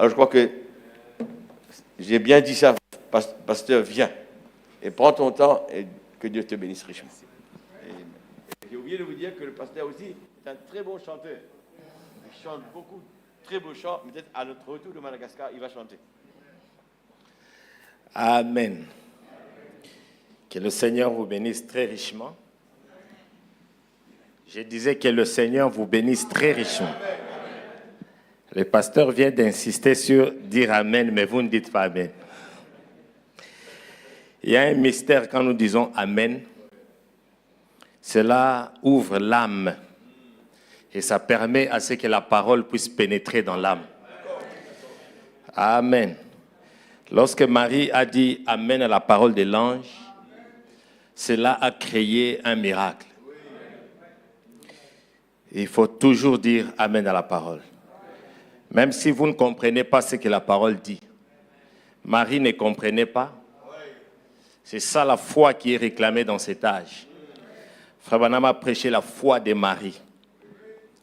Alors je crois que j'ai bien dit ça, pasteur, viens. Et prends ton temps et que Dieu te bénisse richement. Et j'ai oublié de vous dire que le pasteur aussi est un très bon chanteur. Il chante beaucoup, très beaux chants. Peut-être à notre retour de Madagascar, il va chanter. Amen. Que le Seigneur vous bénisse très richement. Je disais que le Seigneur vous bénisse très richement. Le pasteur vient d'insister sur dire Amen, mais vous ne dites pas Amen. Il y a un mystère quand nous disons Amen. Cela ouvre l'âme et ça permet à ce que la parole puisse pénétrer dans l'âme. Amen. Lorsque Marie a dit Amen à la parole de l'ange, cela a créé un miracle. Il faut toujours dire Amen à la parole. Même si vous ne comprenez pas ce que la parole dit. Marie ne comprenait pas. C'est ça la foi qui est réclamée dans cet âge. Frère Branham a prêché la foi de Marie.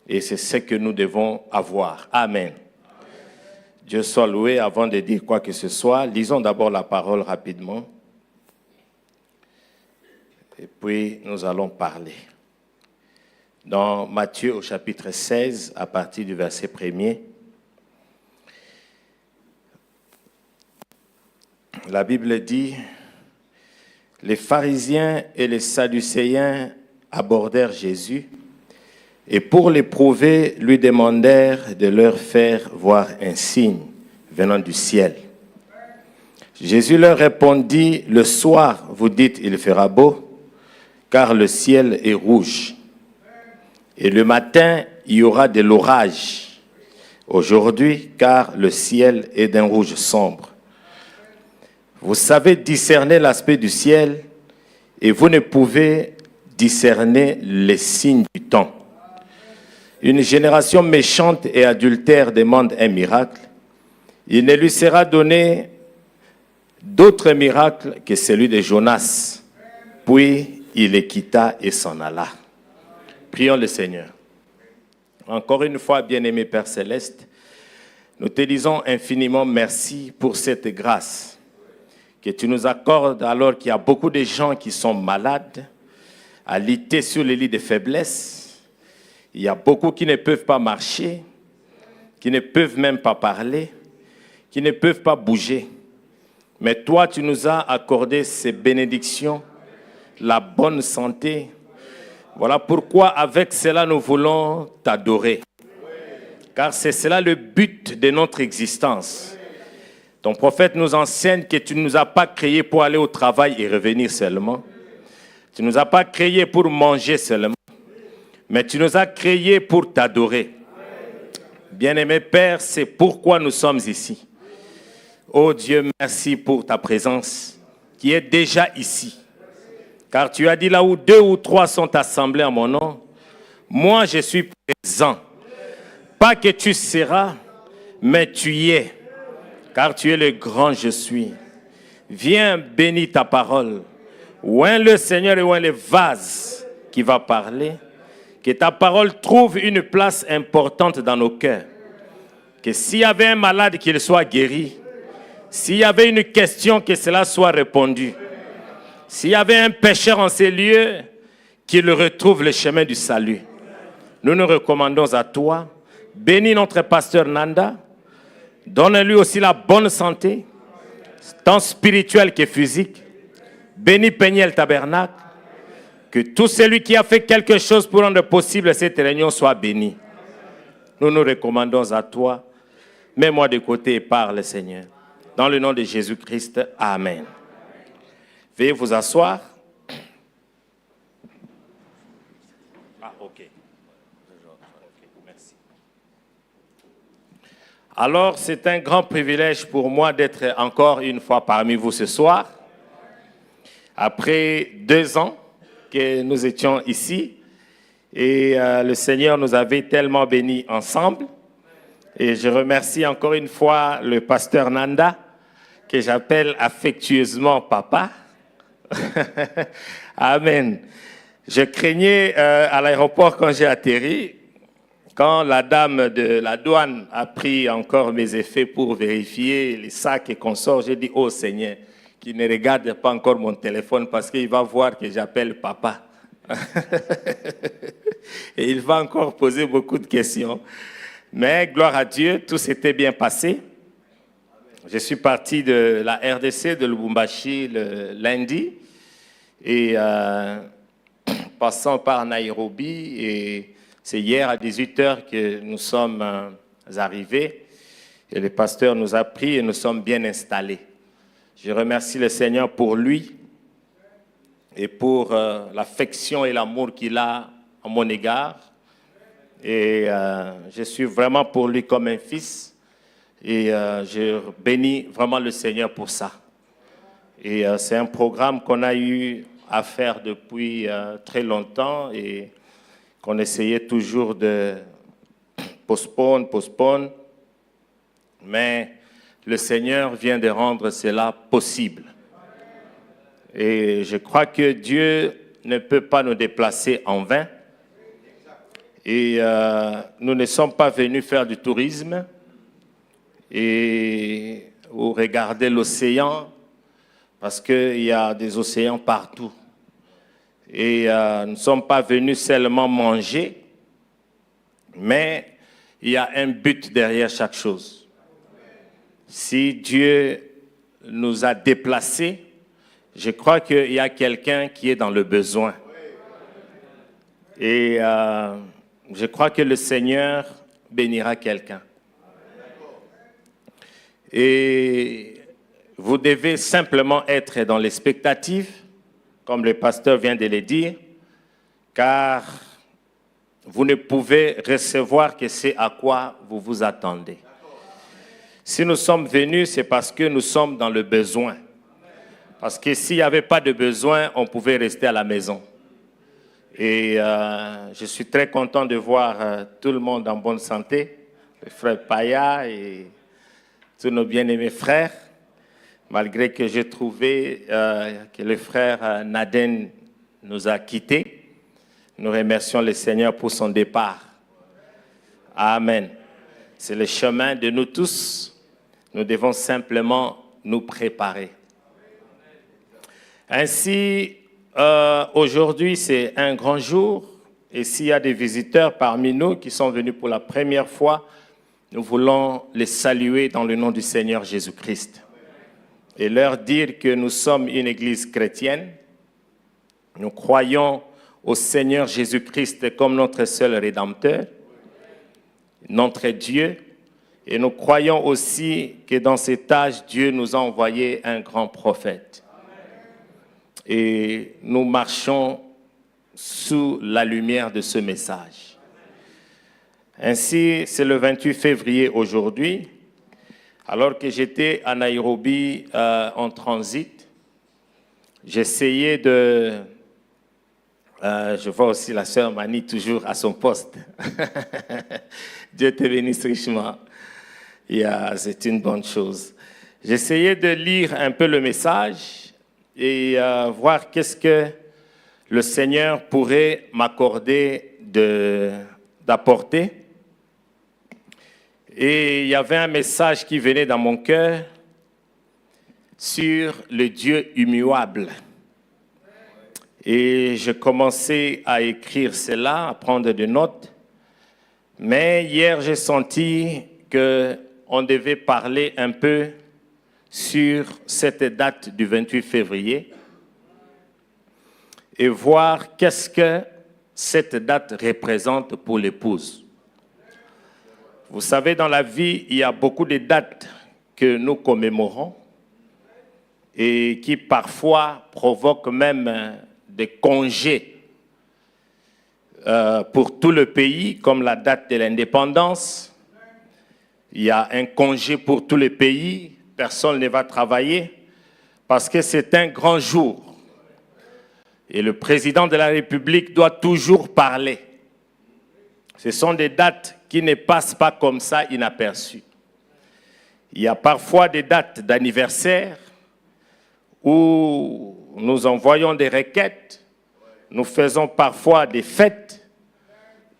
Et c'est ce que nous devons avoir. Amen. Dieu soit loué. Avant de dire quoi que ce soit, lisons d'abord la parole rapidement. Et puis nous allons parler. Dans Matthieu au chapitre 16, à partir du verset 1er, la Bible dit, les pharisiens et les sadducéens abordèrent Jésus et pour l'éprouver, lui demandèrent de leur faire voir un signe venant du ciel. Jésus leur répondit, le soir, vous dites, il fera beau, car le ciel est rouge. Et le matin, il y aura de l'orage. Aujourd'hui, car le ciel est d'un rouge sombre. Vous savez discerner l'aspect du ciel et vous ne pouvez discerner les signes du temps. Une génération méchante et adultère demande un miracle. Il ne lui sera donné d'autre miracle que celui de Jonas. Puis il les quitta et s'en alla. Prions le Seigneur. Encore une fois, bien-aimé Père Céleste, nous te disons infiniment merci pour cette grâce que tu nous accordes alors qu'il y a beaucoup de gens qui sont malades, alités sur les lits de faiblesse. Il y a beaucoup qui ne peuvent pas marcher, qui ne peuvent même pas parler, qui ne peuvent pas bouger. Mais toi, tu nous as accordé ces bénédictions, la bonne santé. Voilà pourquoi avec cela, nous voulons t'adorer. Car c'est cela le but de notre existence. Ton prophète nous enseigne que tu ne nous as pas créés pour aller au travail et revenir seulement. Tu ne nous as pas créés pour manger seulement. Mais tu nous as créés pour t'adorer. Bien-aimé Père, c'est pourquoi nous sommes ici. Oh Dieu, merci pour ta présence qui est déjà ici. Car tu as dit là où 2 ou 3 sont assemblés en mon nom, moi je suis présent. Pas que tu seras, mais tu y es. Car tu es le grand je suis. Viens bénis ta parole. Oint le Seigneur et oint le vase qui va parler. Que ta parole trouve une place importante dans nos cœurs. Que s'il y avait un malade, qu'il soit guéri. S'il y avait une question, que cela soit répondu. S'il y avait un pécheur en ces lieux, qu'il retrouve le chemin du salut. Nous nous recommandons à toi. Bénis notre pasteur Nanda. Donne-lui aussi la bonne santé, tant spirituelle que physique. Bénis Peniel Tabernacle. Que tout celui qui a fait quelque chose pour rendre possible cette réunion soit béni. Nous nous recommandons à toi. Mets-moi de côté et parle, Seigneur. Dans le nom de Jésus-Christ, Amen. Veuillez vous asseoir. Ah, ok. Merci. Alors, c'est un grand privilège pour moi d'être encore une fois parmi vous ce soir. Après 2 ans que nous étions ici et le Seigneur nous avait tellement bénis ensemble. Et je remercie encore une fois le pasteur Nanda, que j'appelle affectueusement papa. Amen. Je craignais à l'aéroport quand j'ai atterri Quand la dame de la douane a pris encore mes effets pour vérifier les sacs et consorts, j'ai dit, oh Seigneur, qu'il ne regarde pas encore mon téléphone parce qu'il va voir que j'appelle papa. Et il va encore poser beaucoup de questions. Mais gloire à Dieu, tout s'était bien passé. Je suis parti de la RDC, de Lubumbashi, le lundi, et passant par Nairobi, et c'est hier à 18h que nous sommes arrivés, et le pasteur nous a pris et nous sommes bien installés. Je remercie le Seigneur pour lui et pour l'affection et l'amour qu'il a à mon égard. Et je suis vraiment pour lui comme un fils. Et je bénis vraiment le Seigneur pour ça. Et c'est un programme qu'on a eu à faire depuis très longtemps et qu'on essayait toujours de postpone. Mais le Seigneur vient de rendre cela possible. Et je crois que Dieu ne peut pas nous déplacer en vain. Et nous ne sommes pas venus faire du tourisme ou regarder l'océan, parce qu'il y a des océans partout. Et nous ne sommes pas venus seulement manger, mais il y a un but derrière chaque chose. Si Dieu nous a déplacés, je crois qu'il y a quelqu'un qui est dans le besoin. Et je crois que le Seigneur bénira quelqu'un. Et vous devez simplement être dans l'expectative, comme le pasteur vient de le dire, car vous ne pouvez recevoir que ce à quoi vous vous attendez. Si nous sommes venus, c'est parce que nous sommes dans le besoin. Parce que s'il n'y avait pas de besoin, on pouvait rester à la maison. Et je suis très content de voir tout le monde en bonne santé, le frère Paya et tous nos bien-aimés frères, malgré que j'ai trouvé que le frère Naden nous a quittés. Nous remercions le Seigneur pour son départ. Amen. C'est le chemin de nous tous. Nous devons simplement nous préparer. Ainsi, aujourd'hui, c'est un grand jour. Et s'il y a des visiteurs parmi nous qui sont venus pour la première fois, nous voulons les saluer dans le nom du Seigneur Jésus-Christ et leur dire que nous sommes une église chrétienne. Nous croyons au Seigneur Jésus-Christ comme notre seul Rédempteur, notre Dieu. Et nous croyons aussi que dans cet âge, Dieu nous a envoyé un grand prophète. Et nous marchons sous la lumière de ce message. Ainsi, c'est le 28 février aujourd'hui, alors que j'étais à Nairobi en transit. J'essayais de... je vois aussi la sœur Mani toujours à son poste. Dieu te bénisse richement. C'est une bonne chose. J'essayais de lire un peu le message et voir qu'est-ce que le Seigneur pourrait m'accorder d'apporter. Et il y avait un message qui venait dans mon cœur sur le Dieu immuable. Et je commençais à écrire cela, à prendre des notes. Mais hier, j'ai senti qu'on devait parler un peu sur cette date du 28 février et voir qu'est-ce que cette date représente pour l'épouse. Vous savez, dans la vie, il y a beaucoup de dates que nous commémorons et qui parfois provoquent même des congés pour tout le pays, comme la date de l'indépendance. Il y a un congé pour tout le pays, personne ne va travailler parce que c'est un grand jour. Et le président de la République doit toujours parler. Ce sont des dates qui ne passent pas comme ça inaperçues. Il y a parfois des dates d'anniversaire où nous envoyons des requêtes, nous faisons parfois des fêtes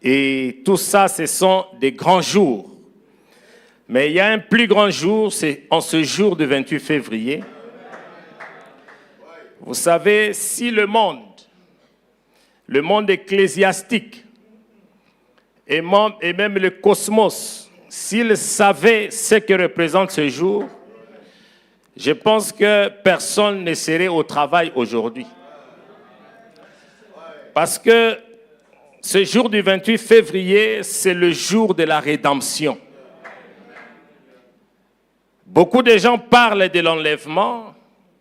Et tout ça, ce sont des grands jours. Mais il y a un plus grand jour, c'est en ce jour du 28 février. Vous savez, si le monde ecclésiastique et même le cosmos, s'ils savaient ce que représente ce jour, je pense que personne ne serait au travail aujourd'hui. Parce que ce jour du 28 février, c'est le jour de la rédemption. Beaucoup de gens parlent de l'enlèvement,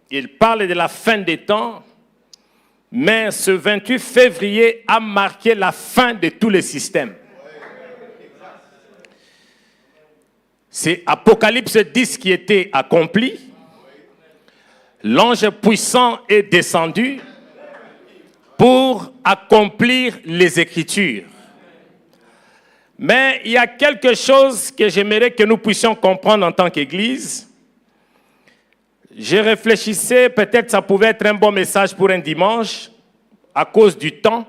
ils parlent de la fin des temps, mais ce 28 février a marqué la fin de tous les systèmes. C'est Apocalypse 10 qui était accompli. L'ange puissant est descendu pour accomplir les Écritures. Mais il y a quelque chose que j'aimerais que nous puissions comprendre en tant qu'Église. Je réfléchissais, peut-être ça pouvait être un bon message pour un dimanche, à cause du temps,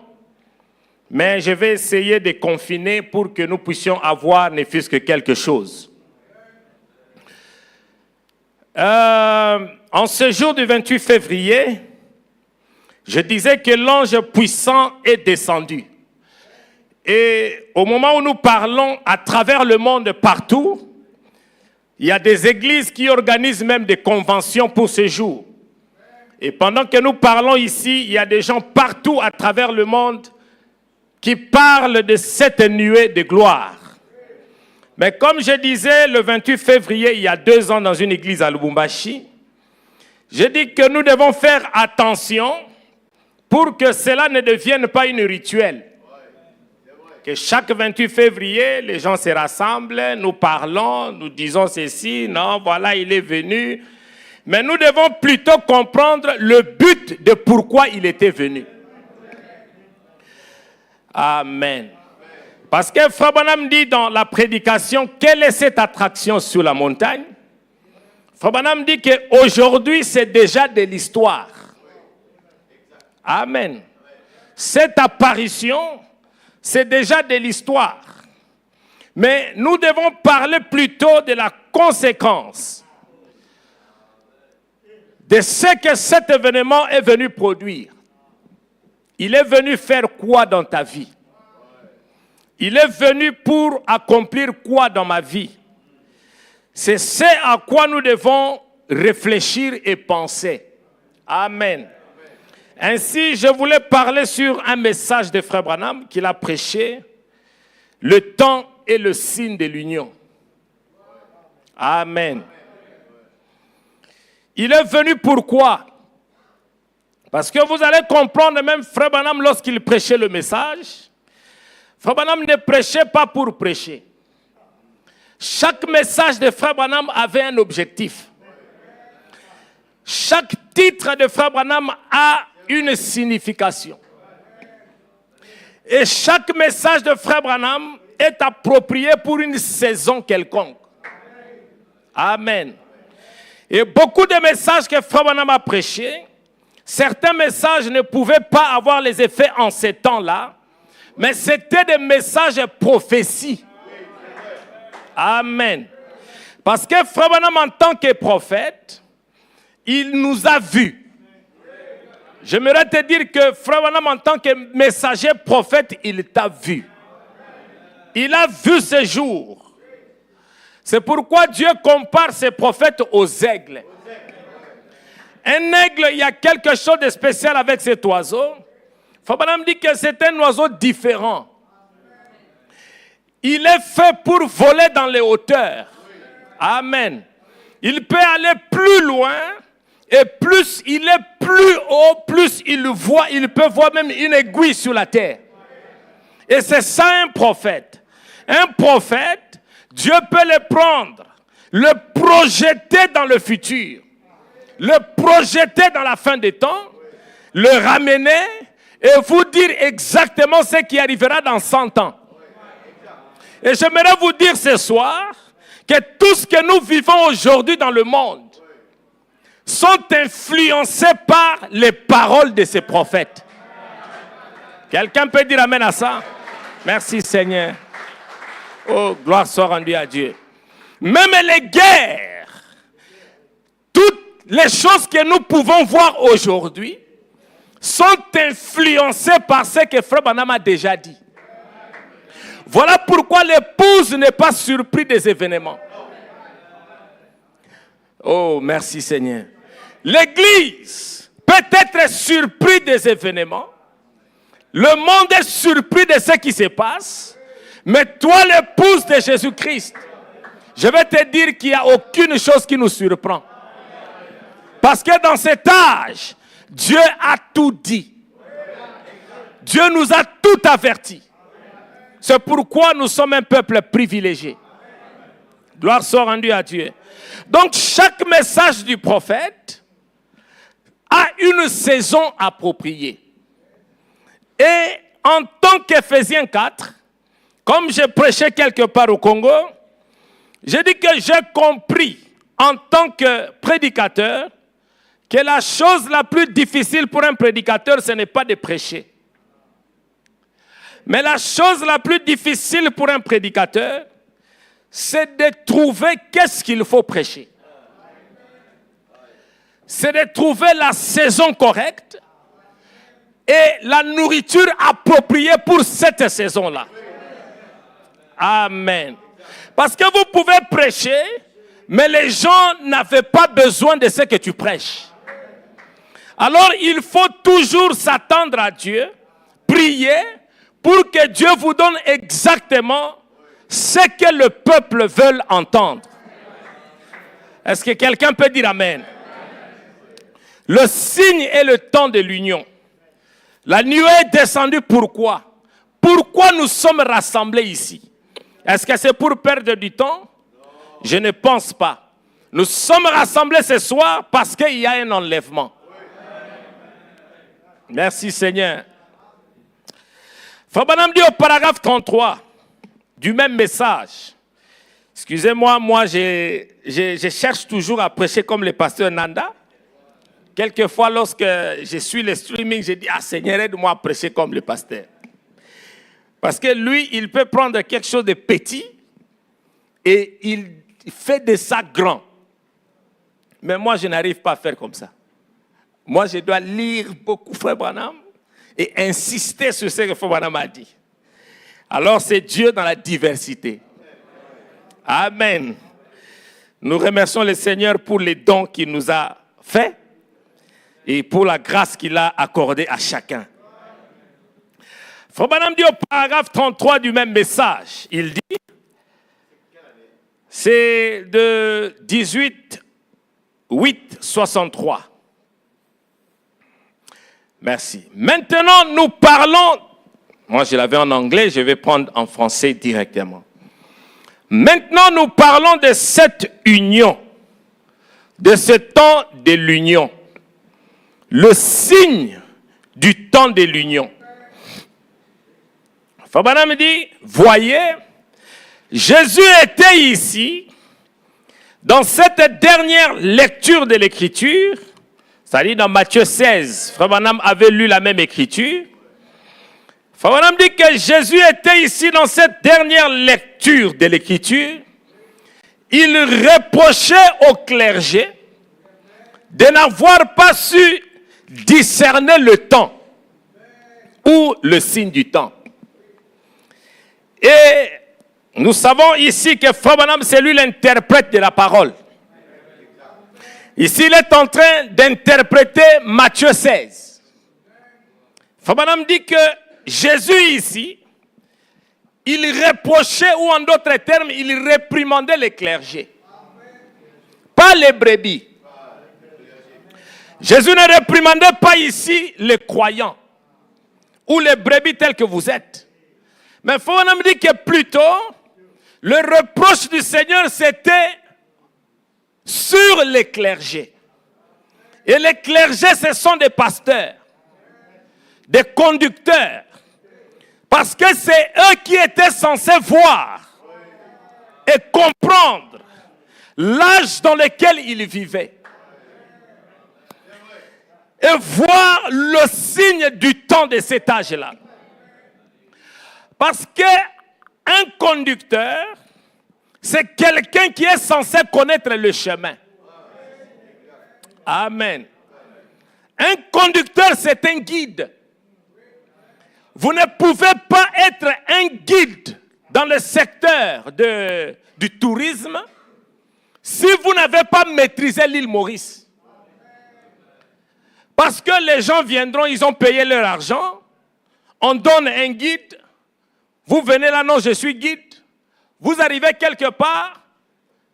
mais je vais essayer de confiner pour que nous puissions avoir ne fût-ce que quelque chose. En ce jour du 28 février, je disais que l'ange puissant est descendu. Et au moment où nous parlons à travers le monde partout, il y a des églises qui organisent même des conventions pour ce jour. Et pendant que nous parlons ici, il y a des gens partout à travers le monde qui parlent de cette nuée de gloire. Mais comme je disais le 28 février, il y a 2 ans dans une église à Lubumbashi, je dis que nous devons faire attention pour que cela ne devienne pas une rituel. Que chaque 28 février, les gens se rassemblent, nous parlons, nous disons ceci, non, voilà, il est venu. Mais nous devons plutôt comprendre le but de pourquoi il était venu. Amen. Parce que Frère Branham dit dans la prédication, quelle est cette attraction sur la montagne? Frère Branham dit qu'aujourd'hui, c'est déjà de l'histoire. Amen. Cette apparition, c'est déjà de l'histoire. Mais nous devons parler plutôt de la conséquence de ce que cet événement est venu produire. Il est venu faire quoi dans ta vie? Il est venu pour accomplir quoi dans ma vie? C'est ce à quoi nous devons réfléchir et penser. Amen. Ainsi, je voulais parler sur un message de Frère Branham qu'il a prêché. Le temps est le signe de l'union. Amen. Il est venu pourquoi? Parce que vous allez comprendre, même Frère Branham, lorsqu'il prêchait le message, Frère Branham ne prêchait pas pour prêcher. Chaque message de Frère Branham avait un objectif. Chaque titre de Frère Branham a une signification. Et chaque message de Frère Branham est approprié pour une saison quelconque. Amen. Et beaucoup de messages que Frère Branham a prêchés, certains messages ne pouvaient pas avoir les effets en ces temps-là, mais c'était des messages prophéties. Amen. Parce que Frère Branham, en tant que prophète, il nous a vus. J'aimerais te dire que Frère Branham, en tant que messager prophète, il t'a vu. Il a vu ce jour. C'est pourquoi Dieu compare ses prophètes aux aigles. Un aigle, il y a quelque chose de spécial avec cet oiseau. Frère Branham dit que c'est un oiseau différent. Il est fait pour voler dans les hauteurs. Amen. Il peut aller plus loin et plus il est plus haut, plus il voit, il peut voir même une aiguille sur la terre. Et c'est ça un prophète. Un prophète, Dieu peut le prendre, le projeter dans le futur, le projeter dans la fin des temps, le ramener et vous dire exactement ce qui arrivera dans 100 ans. Et j'aimerais vous dire ce soir que tout ce que nous vivons aujourd'hui dans le monde sont influencés par les paroles de ces prophètes. Quelqu'un peut dire amen à ça? Merci Seigneur. Oh, gloire soit rendue à Dieu. Même les guerres, toutes les choses que nous pouvons voir aujourd'hui sont influencées par ce que Frère Branham a déjà dit. Voilà pourquoi l'épouse n'est pas surprise des événements. Oh, merci Seigneur. L'Église peut être surprise des événements. Le monde est surpris de ce qui se passe. Mais toi, l'épouse de Jésus-Christ, je vais te dire qu'il n'y a aucune chose qui nous surprend. Parce que dans cet âge, Dieu a tout dit. Dieu nous a tout averti. C'est pourquoi nous sommes un peuple privilégié. Gloire soit rendue à Dieu. Donc chaque message du prophète a une saison appropriée. Et en tant qu'Éphésiens 4, comme j'ai prêché quelque part au Congo, j'ai dit que j'ai compris en tant que prédicateur que la chose la plus difficile pour un prédicateur, ce n'est pas de prêcher. Mais la chose la plus difficile pour un prédicateur, c'est de trouver qu'est-ce qu'il faut prêcher. C'est de trouver la saison correcte et la nourriture appropriée pour cette saison-là. Amen. Parce que vous pouvez prêcher, mais les gens n'avaient pas besoin de ce que tu prêches. Alors il faut toujours s'attendre à Dieu, prier, pour que Dieu vous donne exactement ce que le peuple veut entendre. Est-ce que quelqu'un peut dire Amen? Le signe est le temps de l'union. La nuée est descendue, pourquoi? Pourquoi nous sommes rassemblés ici? Est-ce que c'est pour perdre du temps? Je ne pense pas. Nous sommes rassemblés ce soir parce qu'il y a un enlèvement. Merci Seigneur. Frère Branham dit au paragraphe 33 du même message. Excusez-moi, moi je cherche toujours à prêcher comme le pasteur Nanda. Quelquefois lorsque je suis le streaming, je dis « Ah Seigneur, aide-moi à prêcher comme le pasteur ». Parce que lui, il peut prendre quelque chose de petit et il fait de ça grand. Mais moi, je n'arrive pas à faire comme ça. Moi, je dois lire beaucoup Frère Branham et insister sur ce que Frère Branham a dit. Alors, c'est Dieu dans la diversité. Amen. Nous remercions le Seigneur pour les dons qu'il nous a faits et pour la grâce qu'il a accordée à chacun. Frère Branham dit au paragraphe 33 du même message, il dit, c'est de 18:8-63. Merci. Maintenant, nous parlons, moi je l'avais en anglais, je vais prendre en français directement. Maintenant, nous parlons de cette union, de ce temps de l'union, le signe du temps de l'union. Frère Branham dit, voyez, Jésus était ici, dans cette dernière lecture de l'Écriture, c'est-à-dire dans Matthieu 16, Frère Branham avait lu la même Écriture. Frère Branham dit que Jésus était ici dans cette dernière lecture de l'Écriture. Il reprochait au clergé de n'avoir pas su discerner le temps ou le signe du temps. Et nous savons ici que Frère Branham, c'est lui l'interprète de la parole. Ici, il est en train d'interpréter Matthieu 16. Frère Branham dit que Jésus ici, il reprochait, ou en d'autres termes, il réprimandait les clergés. Pas les brebis. Jésus ne réprimandait pas ici les croyants ou les brebis tels que vous êtes. Mais Frère Branham dit que plutôt, le reproche du Seigneur, c'était sur les clergés. Et les clergés, ce sont des pasteurs, des conducteurs. Parce que c'est eux qui étaient censés voir et comprendre l'âge dans lequel ils vivaient. Et voir le signe du temps de cet âge-là. Parce qu'un conducteur, c'est quelqu'un qui est censé connaître le chemin. Amen. Un conducteur, c'est un guide. Vous ne pouvez pas être un guide dans le secteur du tourisme si vous n'avez pas maîtrisé l'île Maurice. Parce que les gens viendront, ils ont payé leur argent, on donne un guide, vous venez là, non, je suis guide, vous arrivez quelque part,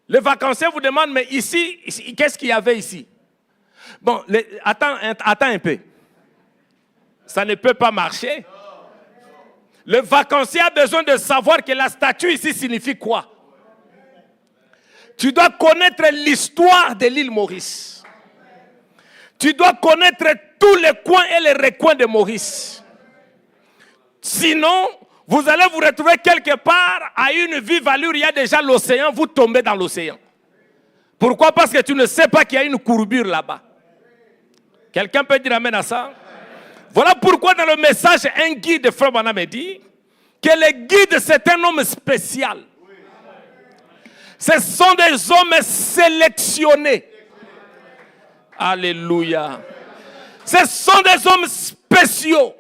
le vacancier vous demande, mais ici qu'est-ce qu'il y avait ici? Bon, attends un peu. Ça ne peut pas marcher. Le vacancier a besoin de savoir que la statue ici signifie quoi. Tu dois connaître l'histoire de l'île Maurice. Tu dois connaître tous les coins et les recoins de Maurice. Sinon, vous allez vous retrouver quelque part à une vive allure, il y a déjà l'océan, vous tombez dans l'océan. Pourquoi? Parce que tu ne sais pas qu'il y a une courbure là-bas. Quelqu'un peut dire amen à ça? Voilà pourquoi dans le message, un guide, Frère Branham dit que le guide, c'est un homme spécial. Ce sont des hommes sélectionnés. Alléluia. Ce sont des hommes spéciaux.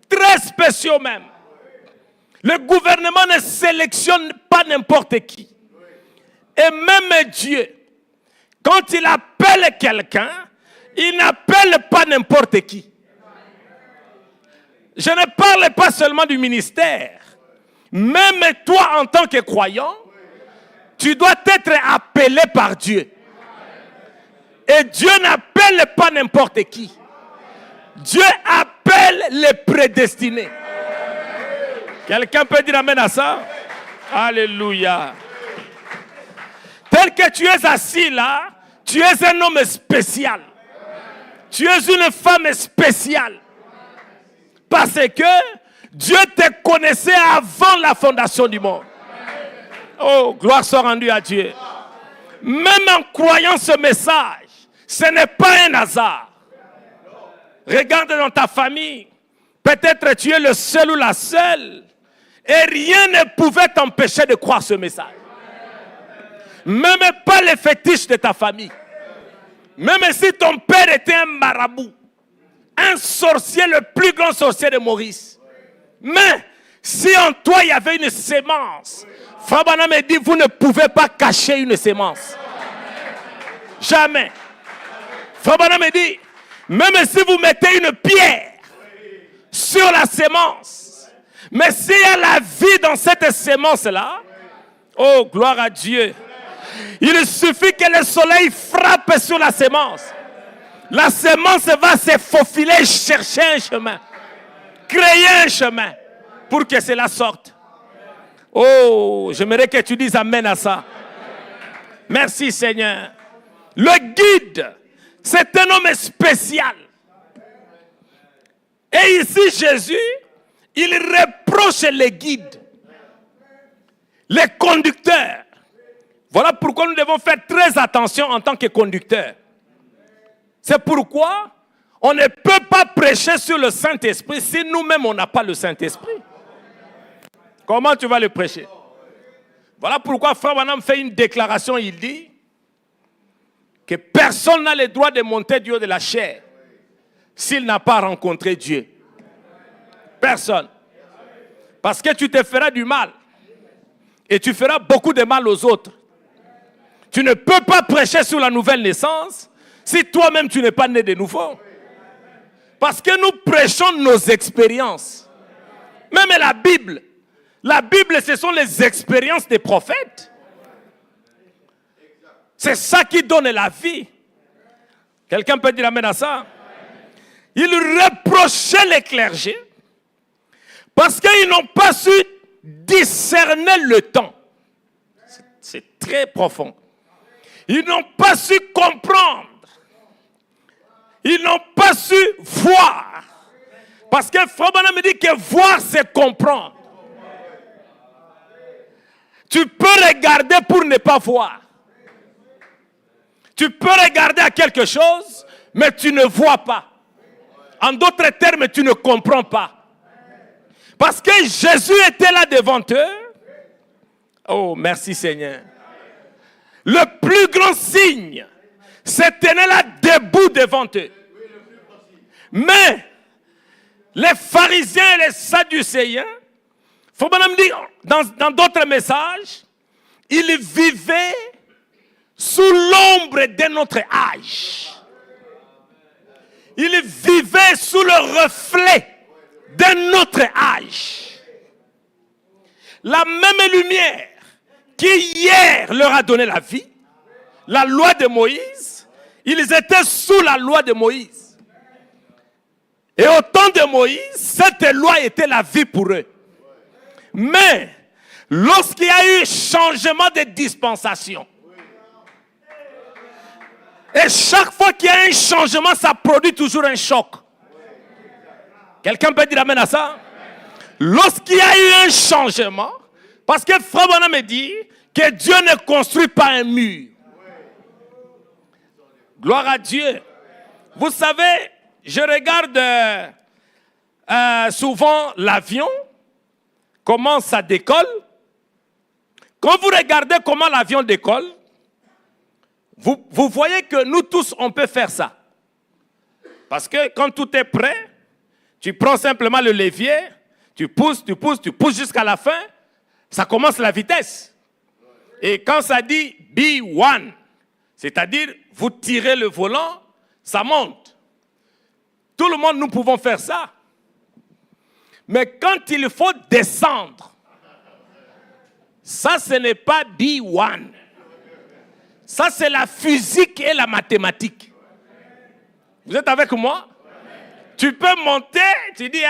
Très spéciaux même. Le gouvernement ne sélectionne pas n'importe qui. Et même Dieu, quand il appelle quelqu'un, il n'appelle pas n'importe qui. Je ne parle pas seulement du ministère. Même toi, en tant que croyant, tu dois être appelé par Dieu. Et Dieu n'appelle pas n'importe qui. Dieu appelle les prédestinés. Quelqu'un peut dire amen à ça? Alléluia. Tel que tu es assis là, tu es un homme spécial. Tu es une femme spéciale. Parce que Dieu te connaissait avant la fondation du monde. Oh, gloire soit rendue à Dieu. Même en croyant ce message, ce n'est pas un hasard. Regarde dans ta famille. Peut-être tu es le seul ou la seule. Et rien ne pouvait t'empêcher de croire ce message. Même pas les fétiches de ta famille. Même si ton père était un marabout. Un sorcier, le plus grand sorcier de Maurice. Mais si en toi il y avait une sémence, Frère Branham dit, vous ne pouvez pas cacher une sémence. Jamais. Frère Branham dit, même si vous mettez une pierre sur la sémence, mais s'il y a la vie dans cette sémence-là, oh, gloire à Dieu. Il suffit que le soleil frappe sur la sémence. La sémence va se faufiler, chercher un chemin. Créer un chemin pour que cela sorte. Oh, j'aimerais que tu dises amen à ça. Merci Seigneur. Le guide, c'est un homme spécial. Et ici Jésus, il reproche les guides, les conducteurs. Voilà pourquoi nous devons faire très attention en tant que conducteurs. C'est pourquoi on ne peut pas prêcher sur le Saint-Esprit si nous-mêmes on n'a pas le Saint-Esprit. Comment tu vas le prêcher? Voilà pourquoi Frère Branham fait une déclaration, il dit que personne n'a le droit de monter du haut de la chair s'il n'a pas rencontré Dieu. Personne. Parce que tu te feras du mal et tu feras beaucoup de mal aux autres. Tu ne peux pas prêcher sur la nouvelle naissance si toi-même tu n'es pas né de nouveau. Parce que nous prêchons nos expériences. Même la Bible, ce sont les expériences des prophètes. C'est ça qui donne la vie. Quelqu'un peut dire amen à ça? Il reprochait les clergés parce qu'ils n'ont pas su discerner le temps. C'est très profond. Ils n'ont pas su comprendre. Ils n'ont pas su voir. Parce que Frère Branham me dit que voir, c'est comprendre. Tu peux regarder pour ne pas voir. Tu peux regarder à quelque chose, mais tu ne vois pas. En d'autres termes, tu ne comprends pas. Parce que Jésus était là devant eux. Oh, merci Seigneur. Le plus grand signe, c'est tenir là debout devant eux. Mais les pharisiens et les sadducéens, faut même dire dans d'autres messages, ils vivaient sous l'ombre de notre âge. Ils vivaient sous le reflet de notre âge. La même lumière qui hier leur a donné la vie, la loi de Moïse, ils étaient sous la loi de Moïse. Et au temps de Moïse, cette loi était la vie pour eux. Mais, lorsqu'il y a eu changement de dispensation, et chaque fois qu'il y a un changement, ça produit toujours un choc. Quelqu'un peut dire amen à ça? Lorsqu'il y a eu un changement, parce que Frère Branham me dit que Dieu ne construit pas un mur. Gloire à Dieu. Vous savez, je regarde souvent l'avion, comment ça décolle. Quand vous regardez comment l'avion décolle, vous voyez que nous tous, on peut faire ça. Parce que quand tout est prêt, tu prends simplement le levier, tu pousses jusqu'à la fin, ça commence la vitesse. Et quand ça dit B1, c'est-à-dire vous tirez le volant, ça monte. Tout le monde, nous pouvons faire ça. Mais quand il faut descendre, ça ce n'est pas B1. Ça c'est la physique et la mathématique. Vous êtes avec moi? Tu peux monter, tu dis,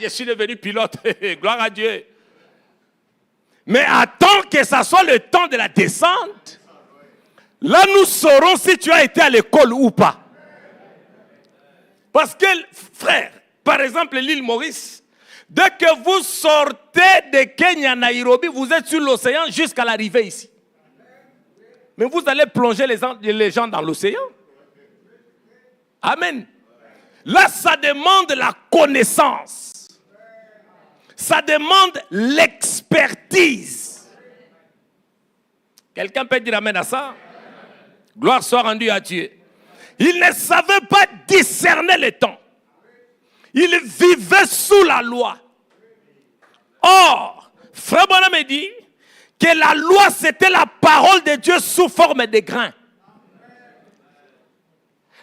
je suis devenu pilote, gloire à Dieu. Mais attends que ça soit le temps de la descente. Là, nous saurons si tu as été à l'école ou pas. Parce que, frère, par exemple, l'île Maurice, dès que vous sortez de Kenya, Nairobi, vous êtes sur l'océan jusqu'à l'arrivée ici. Mais vous allez plonger les gens dans l'océan. Amen. Là, ça demande la connaissance. Ça demande l'expertise. Quelqu'un peut dire amen à ça? Gloire soit rendue à Dieu. Ils ne savaient pas discerner le temps. Ils vivaient sous la loi. Or, Frère Branham me dit que la loi, c'était la parole de Dieu sous forme de grains.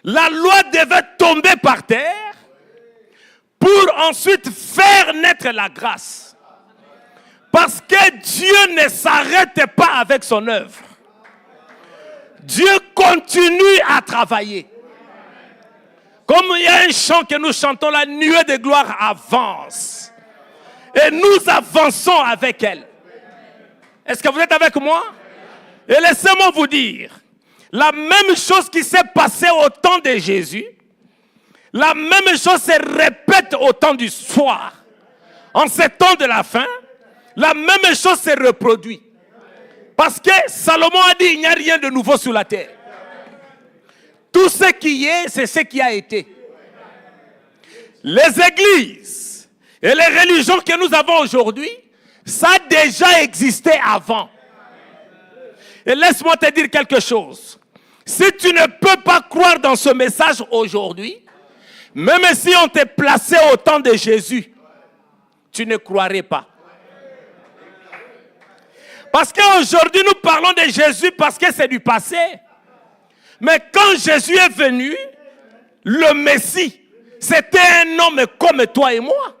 La loi devait tomber par terre pour ensuite faire naître la grâce. Parce que Dieu ne s'arrête pas avec son œuvre. Dieu continue à travailler. Comme il y a un chant que nous chantons, la nuée de gloire avance. Et nous avançons avec elle. Est-ce que vous êtes avec moi? Et laissez-moi vous dire, la même chose qui s'est passée au temps de Jésus, la même chose se répète au temps du soir. En ce temps de la fin, la même chose se reproduit. Parce que Salomon a dit, il n'y a rien de nouveau sur la terre. Tout ce qui est, c'est ce qui a été. Les églises et les religions que nous avons aujourd'hui, ça a déjà existé avant. Et laisse-moi te dire quelque chose. Si tu ne peux pas croire dans ce message aujourd'hui, même si on t'est placé au temps de Jésus, tu ne croirais pas. Parce qu'aujourd'hui, nous parlons de Jésus parce que c'est du passé. Mais quand Jésus est venu, le Messie, c'était un homme comme toi et moi.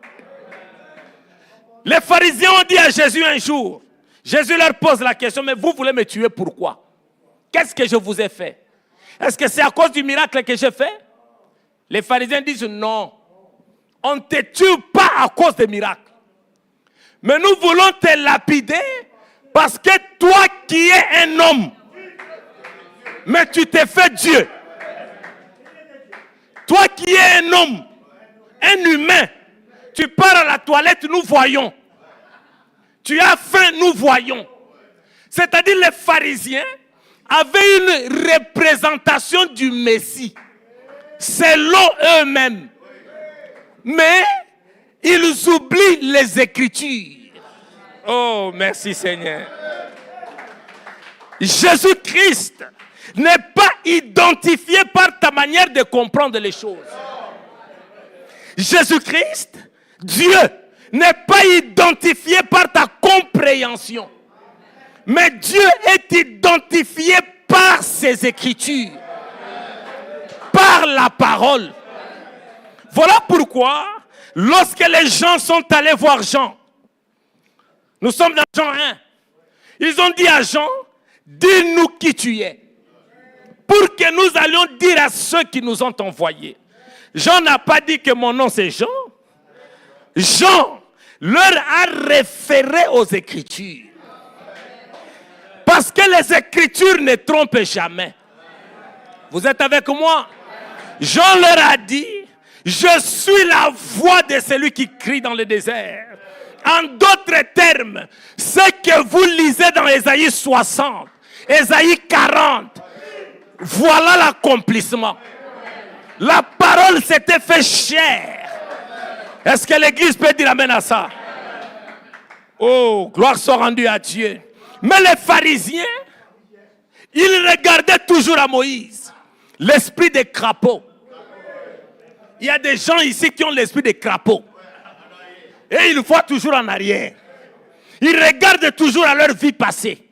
Les pharisiens ont dit à Jésus un jour, Jésus leur pose la question, mais vous voulez me tuer pourquoi? Qu'est-ce que je vous ai fait? Est-ce que c'est à cause du miracle que j'ai fait? Les pharisiens disent non, on ne te tue pas à cause des miracles. Mais nous voulons te lapider parce que toi qui es un homme, mais tu t'es fait Dieu. Toi qui es un homme, un humain, tu pars à la toilette, nous voyons. Tu as faim, nous voyons. C'est-à-dire les pharisiens avaient une représentation du Messie, selon eux-mêmes. Mais Ils oublient les Écritures. Oh, merci Seigneur. Jésus-Christ n'est pas identifié par ta manière de comprendre les choses. Jésus-Christ, Dieu, n'est pas identifié par ta compréhension. Mais Dieu est identifié par ses Écritures, par la parole. Voilà pourquoi, lorsque les gens sont allés voir Jean, nous sommes dans Jean 1, ils ont dit à Jean, dis-nous qui tu es, pour que nous allions dire à ceux qui nous ont envoyés. Jean n'a pas dit que mon nom c'est Jean. Jean leur a référé aux Écritures. Parce que les Écritures ne trompent jamais. Vous êtes avec moi? Jean leur a dit, je suis la voix de celui qui crie dans le désert. En d'autres termes, ce que vous lisez dans Ésaïe 60, Ésaïe 40, voilà l'accomplissement. La parole s'était fait chair. Est-ce que l'Église peut dire amen à ça? Oh, gloire soit rendue à Dieu. Mais les pharisiens, ils regardaient toujours à Moïse, l'esprit des crapauds. Il y a des gens ici qui ont l'esprit des crapauds. Et ils voient toujours en arrière. Ils regardent toujours à leur vie passée.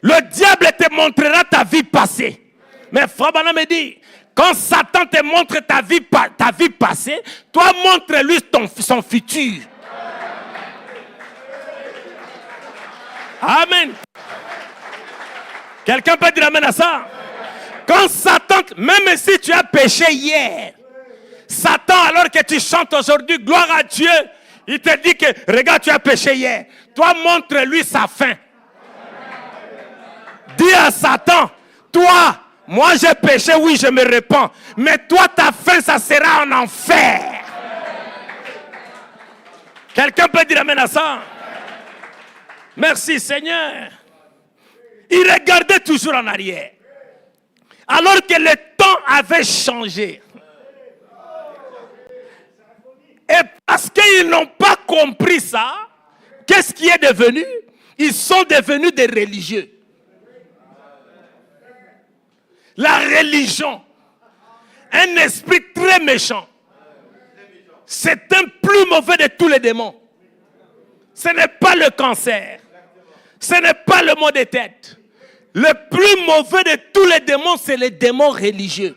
Le diable te montrera ta vie passée. Mais Frère Branham me dit, quand Satan te montre ta vie passée, toi montre-lui son futur. Amen. Quelqu'un peut dire amen à ça? Quand Satan, même si tu as péché hier, Satan, alors que tu chantes aujourd'hui, gloire à Dieu, il te dit que, regarde, tu as péché hier. Toi, montre-lui sa fin. Dis à Satan, toi, moi j'ai péché, oui, je me répands. Mais toi, ta fin, ça sera en enfer. Quelqu'un peut dire amen à ça? Merci Seigneur. Il regardait toujours en arrière. Alors que le temps avait changé. Et parce qu'ils n'ont pas compris ça, qu'est-ce qui est devenu? Ils sont devenus des religieux. La religion, un esprit très méchant. C'est un plus mauvais de tous les démons. Ce n'est pas le cancer. Ce n'est pas le mot de tête. Le plus mauvais de tous les démons, c'est les démons religieux.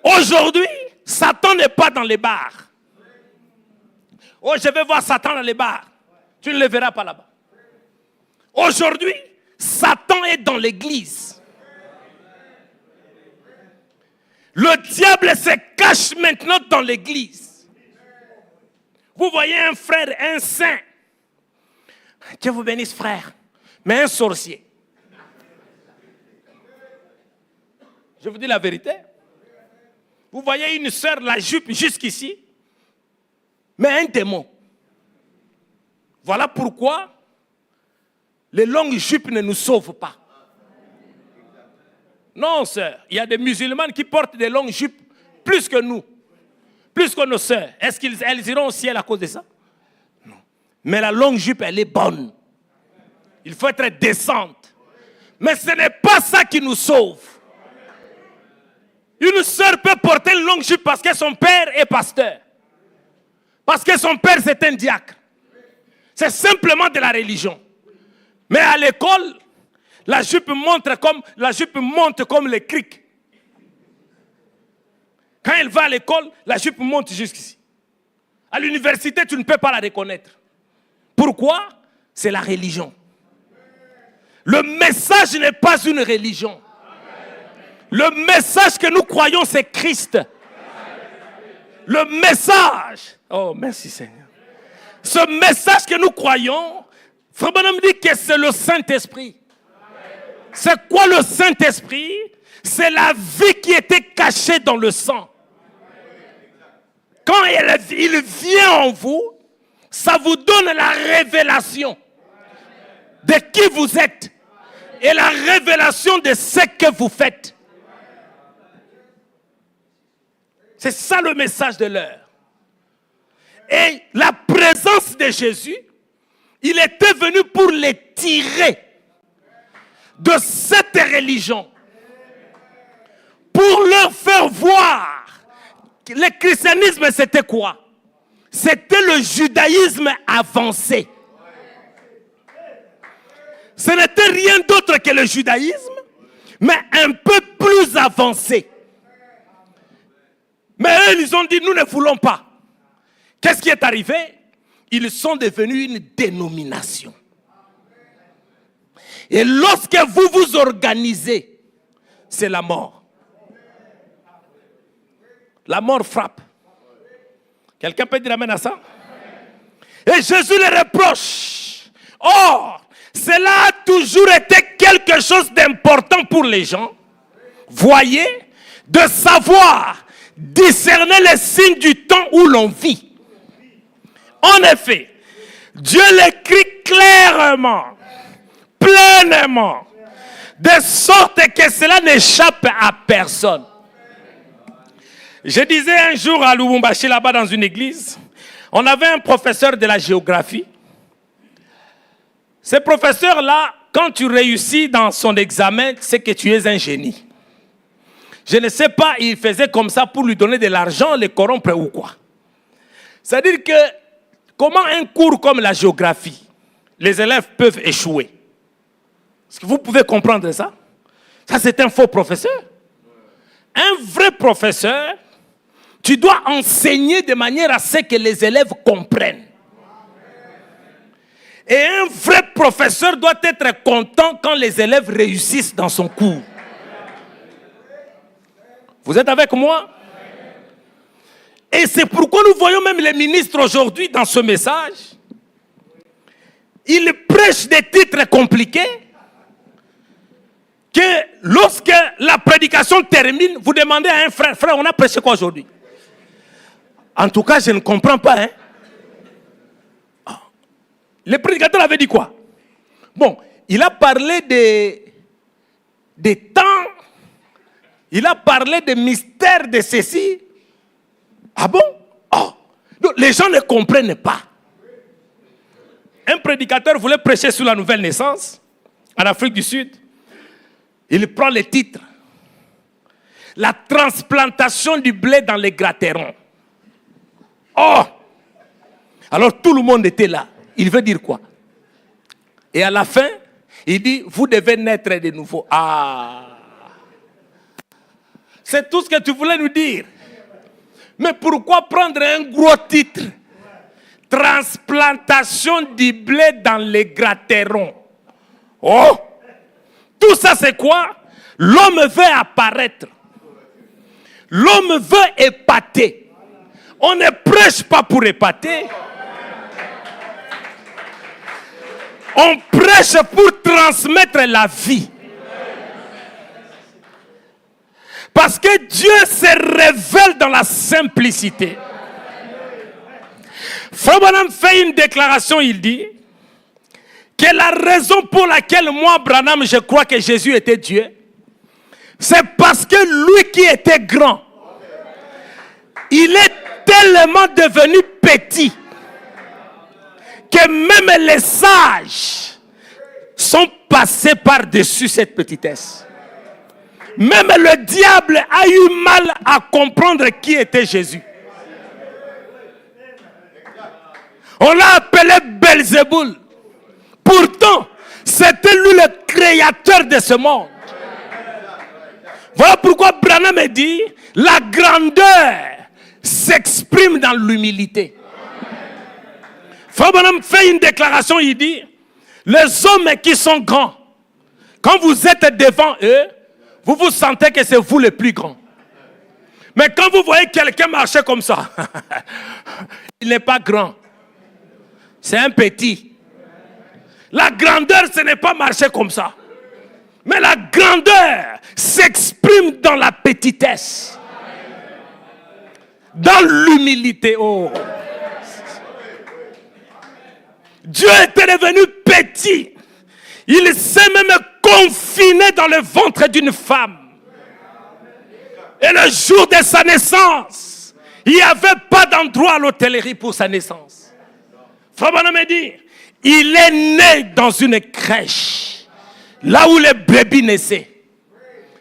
Aujourd'hui, Satan n'est pas dans les bars. Oh, je vais voir Satan dans les bars. Tu ne le verras pas là-bas. Aujourd'hui, Satan est dans l'église. Le diable se cache maintenant dans l'église. Vous voyez un frère, un saint. Dieu vous bénisse, frère. Mais un sorcier. Je vous dis la vérité. Vous voyez une sœur, la jupe jusqu'ici. Mais un démon. Voilà pourquoi les longues jupes ne nous sauvent pas. Non, sœur. Il y a des musulmanes qui portent des longues jupes plus que nous. Plus que nos sœurs. Est-ce qu'elles iront au ciel à cause de ça? Non. Mais la longue jupe, elle est bonne. Il faut être décente. Mais ce n'est pas ça qui nous sauve. Une sœur peut porter une longue jupe parce que son père est pasteur. Parce que son père, c'est un diacre. C'est simplement de la religion. Mais à l'école, la jupe monte comme les criques. Quand elle va à l'école, la jupe monte jusqu'ici. À l'université, tu ne peux pas la reconnaître. Pourquoi? C'est la religion. Le message n'est pas une religion. Le message que nous croyons, c'est Christ. Le message. Oh, merci Seigneur. Ce message que nous croyons, Frère Branham dit que c'est le Saint-Esprit. C'est quoi le Saint-Esprit? C'est la vie qui était cachée dans le sang. Quand il vient en vous, ça vous donne la révélation de qui vous êtes et la révélation de ce que vous faites. C'est ça le message de l'heure. Et la présence de Jésus, il était venu pour les tirer de cette religion. Pour leur faire voir que le christianisme c'était quoi? C'était le judaïsme avancé. Ce n'était rien d'autre que le judaïsme, mais un peu plus avancé. Mais eux, ils ont dit, nous ne voulons pas. Qu'est-ce qui est arrivé? Ils sont devenus une dénomination. Et lorsque vous vous organisez, c'est la mort. La mort frappe. Quelqu'un peut dire amen à ça? Et Jésus les reproche. Or, cela a toujours été quelque chose d'important pour les gens. Voyez, de savoir discerner les signes du temps où l'on vit. En effet, Dieu l'écrit clairement, pleinement, de sorte que cela n'échappe à personne. Je disais un jour à Lubumbashi, là-bas dans une église, on avait un professeur de la géographie. Ce professeur-là, quand tu réussis dans son examen, c'est que tu es un génie. Je ne sais pas, il faisait comme ça pour lui donner de l'argent, les corrompre ou quoi. C'est-à-dire que, comment un cours comme la géographie, les élèves peuvent échouer? Est-ce que vous pouvez comprendre ça? Ça, c'est un faux professeur. Un vrai professeur, tu dois enseigner de manière à ce que les élèves comprennent. Et un vrai professeur doit être content quand les élèves réussissent dans son cours. Vous êtes avec moi? Et c'est pourquoi nous voyons même les ministres aujourd'hui dans ce message. Ils prêchent des titres compliqués que lorsque la prédication termine, vous demandez à un frère, frère, on a prêché quoi aujourd'hui? En tout cas, je ne comprends pas. Hein? Le prédicateur avait dit quoi? Bon, il a parlé des temps, il a parlé des mystères de ceci. Ah bon? Oh. Donc, les gens ne comprennent pas. Un prédicateur voulait prêcher sur la nouvelle naissance en Afrique du Sud. Il prend le titre. La transplantation du blé dans les gratterons. Oh! Alors tout le monde était là. Il veut dire quoi? Et à la fin, il dit, vous devez naître de nouveau. Ah! C'est tout ce que tu voulais nous dire. Mais pourquoi prendre un gros titre? Transplantation du blé dans les gratterons. Oh! Tout ça c'est quoi? L'homme veut apparaître. L'homme veut épater. On ne prêche pas pour épater. On prêche pour transmettre la vie. Parce que Dieu se révèle dans la simplicité. Frère Branham fait une déclaration, il dit que la raison pour laquelle moi, Branham, je crois que Jésus était Dieu, c'est parce que lui qui était grand, il est tellement devenu petit que même les sages sont passés par-dessus cette petitesse. Même le diable a eu mal à comprendre qui était Jésus. On l'a appelé Belzéboul. Pourtant, c'était lui le créateur de ce monde. Voilà pourquoi Branham dit, la grandeur s'exprime dans l'humilité. Frère Branham fait une déclaration, il dit, les hommes qui sont grands, quand vous êtes devant eux, vous vous sentez que c'est vous le plus grand. Mais quand vous voyez quelqu'un marcher comme ça, il n'est pas grand. C'est un petit. La grandeur, ce n'est pas marcher comme ça. Mais la grandeur s'exprime dans la petitesse. Dans l'humilité. Oh. Dieu était devenu petit. Il s'est même confiné dans le ventre d'une femme. Et le jour de sa naissance, il n'y avait pas d'endroit à l'hôtellerie pour sa naissance. Frère Branham me dit, il est né dans une crèche, là où les bébés naissaient,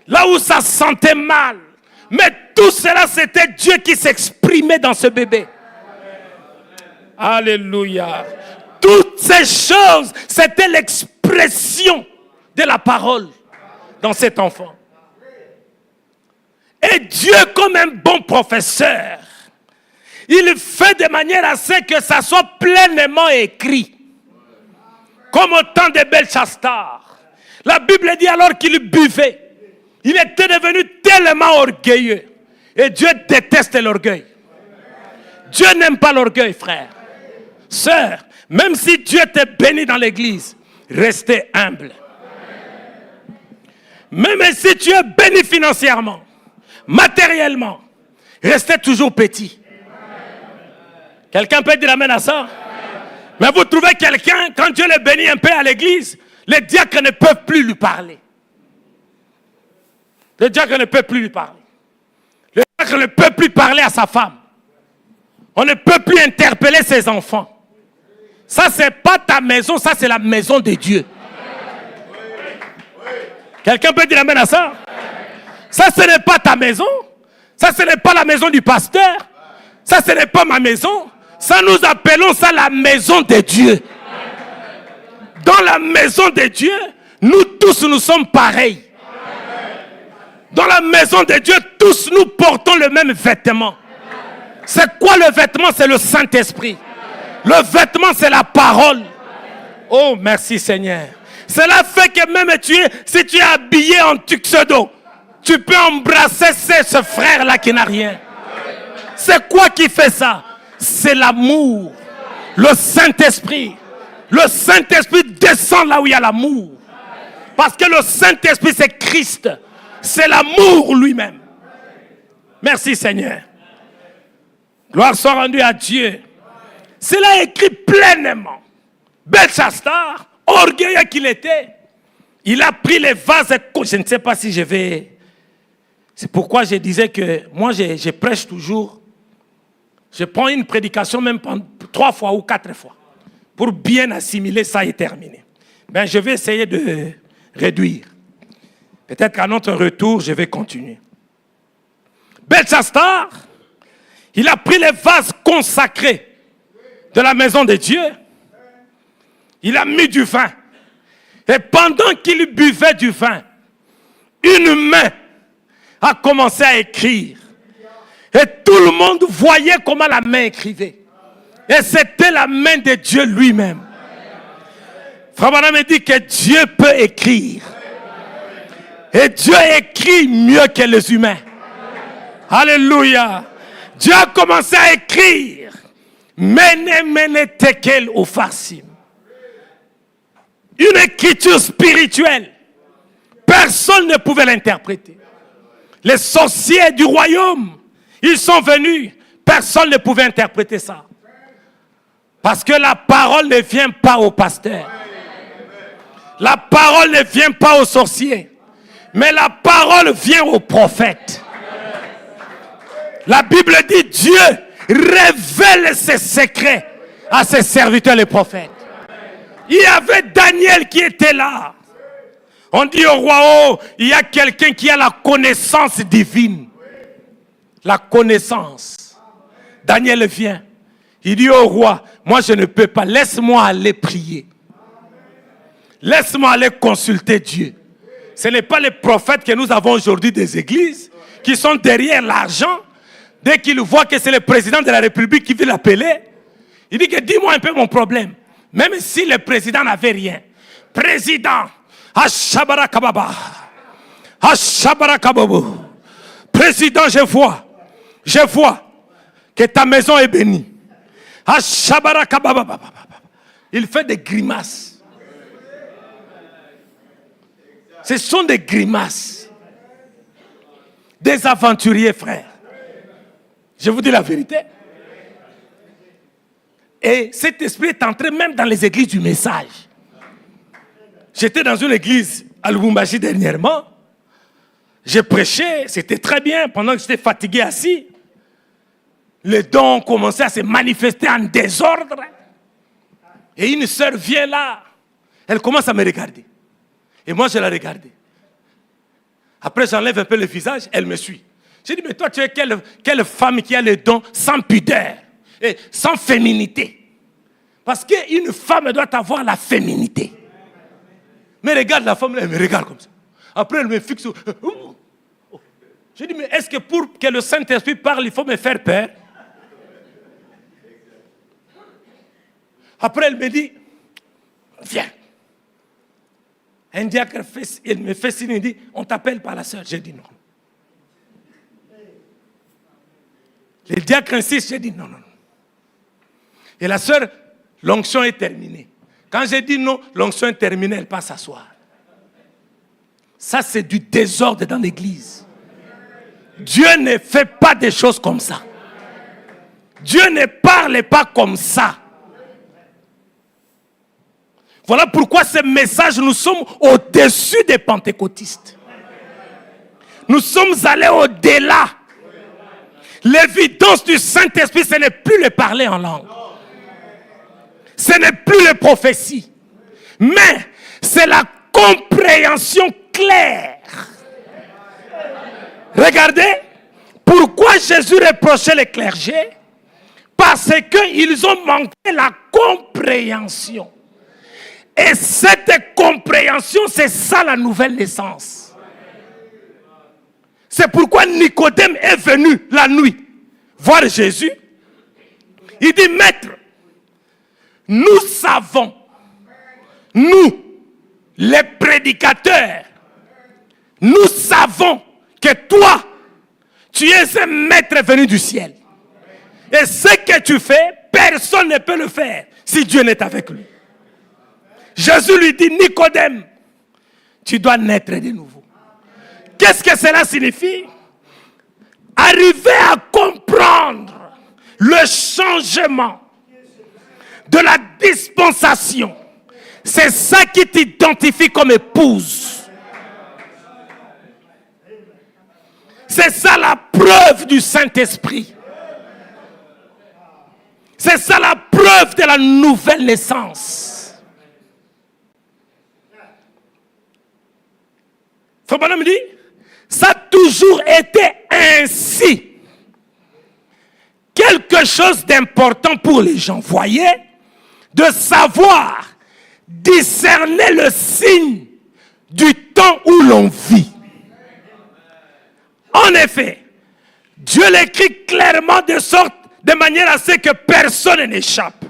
là où ça sentait mal. Mais tout cela, c'était Dieu qui s'exprimait dans ce bébé. Alléluia. Toutes ces choses, c'était l'expression de la parole dans cet enfant. Et Dieu, comme un bon professeur, il fait de manière à ce que ça soit pleinement écrit. Comme au temps de Belshazzar. La Bible dit alors qu'il buvait. Il était devenu tellement orgueilleux. Et Dieu déteste l'orgueil. Dieu n'aime pas l'orgueil, frère. Sœur, même si Dieu te bénit dans l'église, restez humble. Même si tu es béni financièrement, matériellement, restez toujours petit. Quelqu'un peut dire amen à ça? Mais vous trouvez quelqu'un, quand Dieu le bénit un peu à l'église, les diacres ne peuvent plus lui parler. Le diacre ne peut plus lui parler. Le diacre ne peut plus parler à sa femme. On ne peut plus interpeller ses enfants. Ça, ce n'est pas ta maison, ça, c'est la maison de Dieu. Quelqu'un peut dire amen à ça? Ça, ce n'est pas ta maison. Ça, ce n'est pas la maison du pasteur. Ça, ce n'est pas ma maison. Ça, nous appelons ça la maison de Dieu. Dans la maison de Dieu, nous tous, nous sommes pareils. Dans la maison de Dieu, tous nous portons le même vêtement. C'est quoi le vêtement? C'est le Saint-Esprit. Le vêtement, c'est la parole. Oh, merci Seigneur. Cela fait que même si tu es habillé en tuxedo, tu peux embrasser ce frère-là qui n'a rien. C'est quoi qui fait ça? C'est l'amour. Le Saint-Esprit. Le Saint-Esprit descend là où il y a l'amour. Parce que le Saint-Esprit, c'est Christ. C'est l'amour lui-même. Merci Seigneur. Gloire soit rendue à Dieu. Cela est écrit pleinement. Belshazzar, orgueilleux qu'il était, il a pris les vases. Je ne sais pas si je vais... C'est pourquoi je disais que moi, je prêche toujours. Je prends une prédication même 3 fois ou 4 fois pour bien assimiler ça et terminer. Ben, je vais essayer de réduire. Peut-être qu'à notre retour, je vais continuer. Belshazzar, il a pris les vases consacrés de la maison de Dieu. Il a mis du vin. Et pendant qu'il buvait du vin, une main a commencé à écrire. Et tout le monde voyait comment la main écrivait. Et c'était la main de Dieu lui-même. Frère Branham me dit que Dieu peut écrire. Et Dieu écrit mieux que les humains. Alléluia. Dieu a commencé à écrire. Mene mene tekel ufarsim. Une écriture spirituelle. Personne ne pouvait l'interpréter. Les sorciers du royaume, ils sont venus. Personne ne pouvait interpréter ça. Parce que la parole ne vient pas au pasteur. La parole ne vient pas aux sorciers. Mais la parole vient au prophète. La Bible dit Dieu révèle ses secrets à ses serviteurs les prophètes. Il y avait Daniel qui était là. On dit au roi, oh, il y a quelqu'un qui a la connaissance divine. La connaissance. Daniel vient. Il dit au roi, moi je ne peux pas, laisse-moi aller prier. Laisse-moi aller consulter Dieu. Ce n'est pas les prophètes que nous avons aujourd'hui des églises qui sont derrière l'argent. Dès qu'ils voient que c'est le président de la République qui veut l'appeler, il dit que dis-moi un peu mon problème. Même si le président n'avait rien. Président, Ashabarakababa, Ashabarakabobo. Président, je vois que ta maison est bénie. Ashabarakababa. Il fait des grimaces. Ce sont des grimaces. Des aventuriers, frères. Je vous dis la vérité. Et cet esprit est entré même dans les églises du message. J'étais dans une église à Lubumbashi dernièrement. j'ai prêché, c'était très bien, pendant que j'étais fatigué assis. Les dons ont commencé à se manifester en désordre. Et une sœur vient là, elle commence à me regarder. Et moi, je la regardais. Après, j'enlève un peu le visage, elle me suit. J'ai dit, mais toi, tu es quelle femme qui a les dons sans pudeur et sans féminité? Parce qu'une femme doit avoir la féminité. Mais regarde la femme, elle me regarde comme ça. Après, elle me fixe. J'ai dit, mais est-ce que pour que le Saint-Esprit parle, il faut me faire peur? Après, elle me dit, viens. Un diacre, il me fait signe, il dit, on t'appelle par la sœur. J'ai dit non. Le diacre insiste, j'ai dit non. Et la sœur, l'onction est terminée. Quand j'ai dit non, l'onction est terminée, elle passe s'asseoir. Ça, c'est du désordre dans l'église. Dieu ne fait pas des choses comme ça. Dieu ne parle pas comme ça. Voilà pourquoi ce message, nous sommes au-dessus des pentecôtistes. Nous sommes allés au-delà. L'évidence du Saint-Esprit, ce n'est plus le parler en langue. Ce n'est plus les prophéties. Mais c'est la compréhension claire. Regardez, pourquoi Jésus reprochait les clergés? Parce qu'ils ont manqué la compréhension. Et cette compréhension, c'est ça la nouvelle naissance. C'est pourquoi Nicodème est venu la nuit voir Jésus. Il dit, Maître, nous savons, nous, les prédicateurs, nous savons que toi, tu es un maître venu du ciel. Et ce que tu fais, personne ne peut le faire si Dieu n'est avec lui. Jésus lui dit, Nicodème, tu dois naître de nouveau. Qu'est-ce que cela signifie? Arriver à comprendre le changement de la dispensation. C'est ça qui t'identifie comme épouse. C'est ça la preuve du Saint-Esprit. C'est ça la preuve de la nouvelle naissance. Son bonhomme dit, ça a toujours été ainsi. Quelque chose d'important pour les gens, voyez, de savoir discerner le signe du temps où l'on vit. En effet, Dieu l'écrit clairement de manière à ce que personne n'échappe.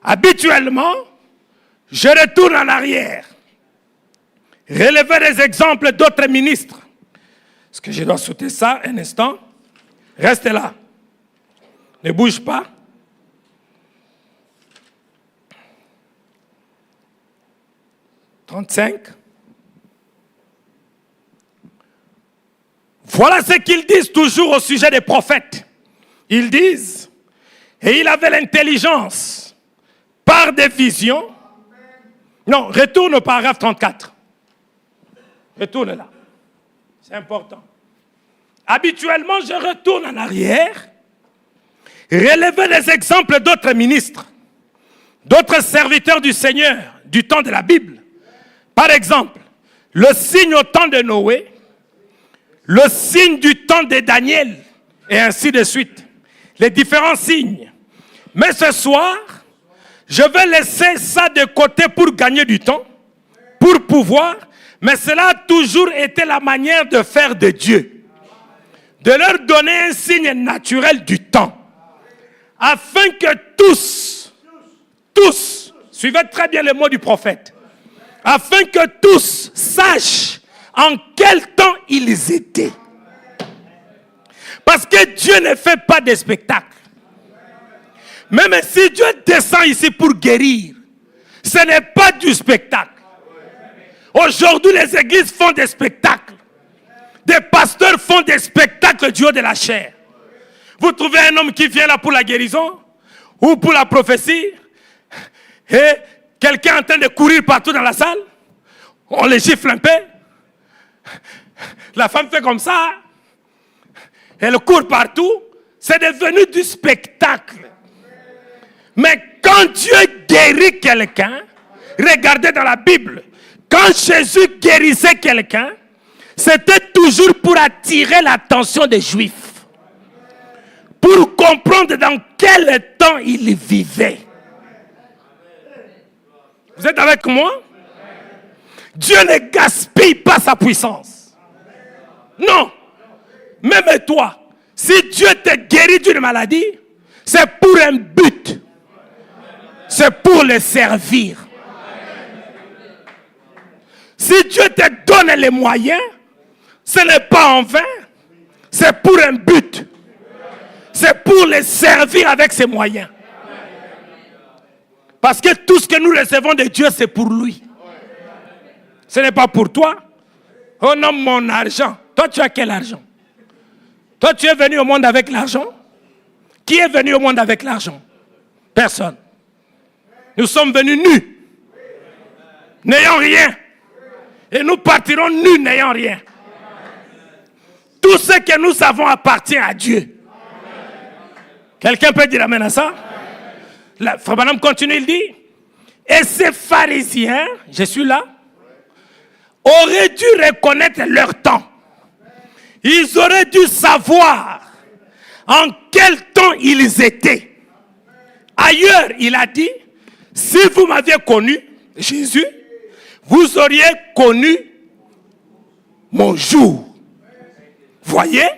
Habituellement, je retourne en arrière. Relever des exemples d'autres ministres. Est-ce que je dois sauter ça un instant? Reste là. Ne bouge pas. « 35. Voilà ce qu'ils disent toujours au sujet des prophètes. Ils disent, et il avait l'intelligence par des visions. Non, retourne au paragraphe 34. Retourne là. C'est important. Habituellement, je retourne en arrière, relever les exemples d'autres ministres, d'autres serviteurs du Seigneur, du temps de la Bible. Par exemple, le signe au temps de Noé, le signe du temps de Daniel, et ainsi de suite. Les différents signes. Mais ce soir, je vais laisser ça de côté pour gagner du temps, pour pouvoir, mais cela a toujours été la manière de faire de Dieu. De leur donner un signe naturel du temps. Afin que tous, suivez très bien les mots du prophète, afin que tous sachent en quel temps ils étaient. Parce que Dieu ne fait pas de spectacle. Même si Dieu descend ici pour guérir, ce n'est pas du spectacle. Aujourd'hui, les églises font des spectacles. Des pasteurs font des spectacles du haut de la chair. Vous trouvez un homme qui vient là pour la guérison ou pour la prophétie et quelqu'un est en train de courir partout dans la salle, on les gifle un peu. La femme fait comme ça. Elle court partout. C'est devenu du spectacle. Mais quand Dieu guérit quelqu'un, regardez dans la Bible, quand Jésus guérissait quelqu'un, c'était toujours pour attirer l'attention des Juifs. Pour comprendre dans quel temps il vivait. Vous êtes avec moi? Dieu ne gaspille pas sa puissance. Non. Même toi, si Dieu te guérit d'une maladie, c'est pour un but. C'est pour le servir. Si Dieu te donne les moyens, ce n'est pas en vain. C'est pour un but. C'est pour le servir avec ses moyens. Parce que tout ce que nous recevons de Dieu, c'est pour lui. Ce n'est pas pour toi. Oh non, mon argent. Toi, tu as quel argent? Toi, tu es venu au monde avec l'argent? Qui est venu au monde avec l'argent? Personne. Nous sommes venus nus. N'ayant rien. Et nous partirons nus n'ayant rien. Tout ce que nous avons appartient à Dieu. Quelqu'un peut dire amen à ça? Frère Branham continue, il dit, et ces pharisiens, je suis là, auraient dû reconnaître leur temps. Ils auraient dû savoir en quel temps ils étaient. Ailleurs, il a dit, si vous m'aviez connu, Jésus, vous auriez connu mon jour. Voyez,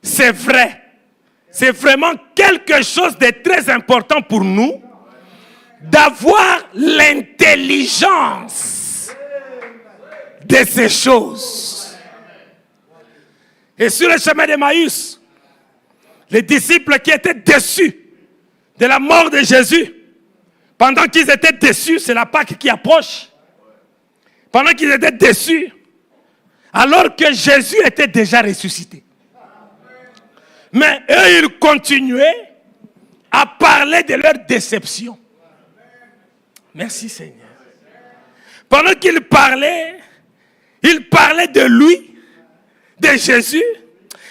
c'est vrai. C'est vraiment quelque chose de très important pour nous d'avoir l'intelligence de ces choses. Et sur le chemin d'Emmaüs, les disciples qui étaient déçus de la mort de Jésus, pendant qu'ils étaient déçus, c'est la Pâque qui approche, pendant qu'ils étaient déçus, alors que Jésus était déjà ressuscité. Mais eux, ils continuaient à parler de leur déception. Merci Seigneur. Pendant qu'ils parlaient de lui, de Jésus.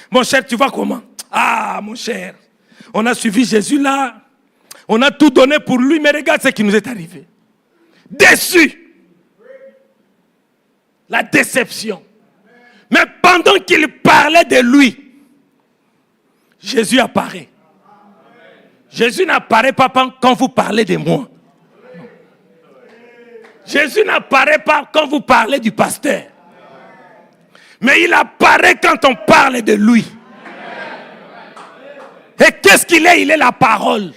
Mon cher, tu vois comment? Ah, mon cher, on a suivi Jésus là. On a tout donné pour lui, mais regarde ce qui nous est arrivé. Déçu. La déception. Mais pendant qu'il parlait de lui, Jésus apparaît. Jésus n'apparaît pas quand vous parlez de moi. Jésus n'apparaît pas quand vous parlez du pasteur. Mais il apparaît quand on parle de lui. Et qu'est-ce qu'il est? Il est la parole.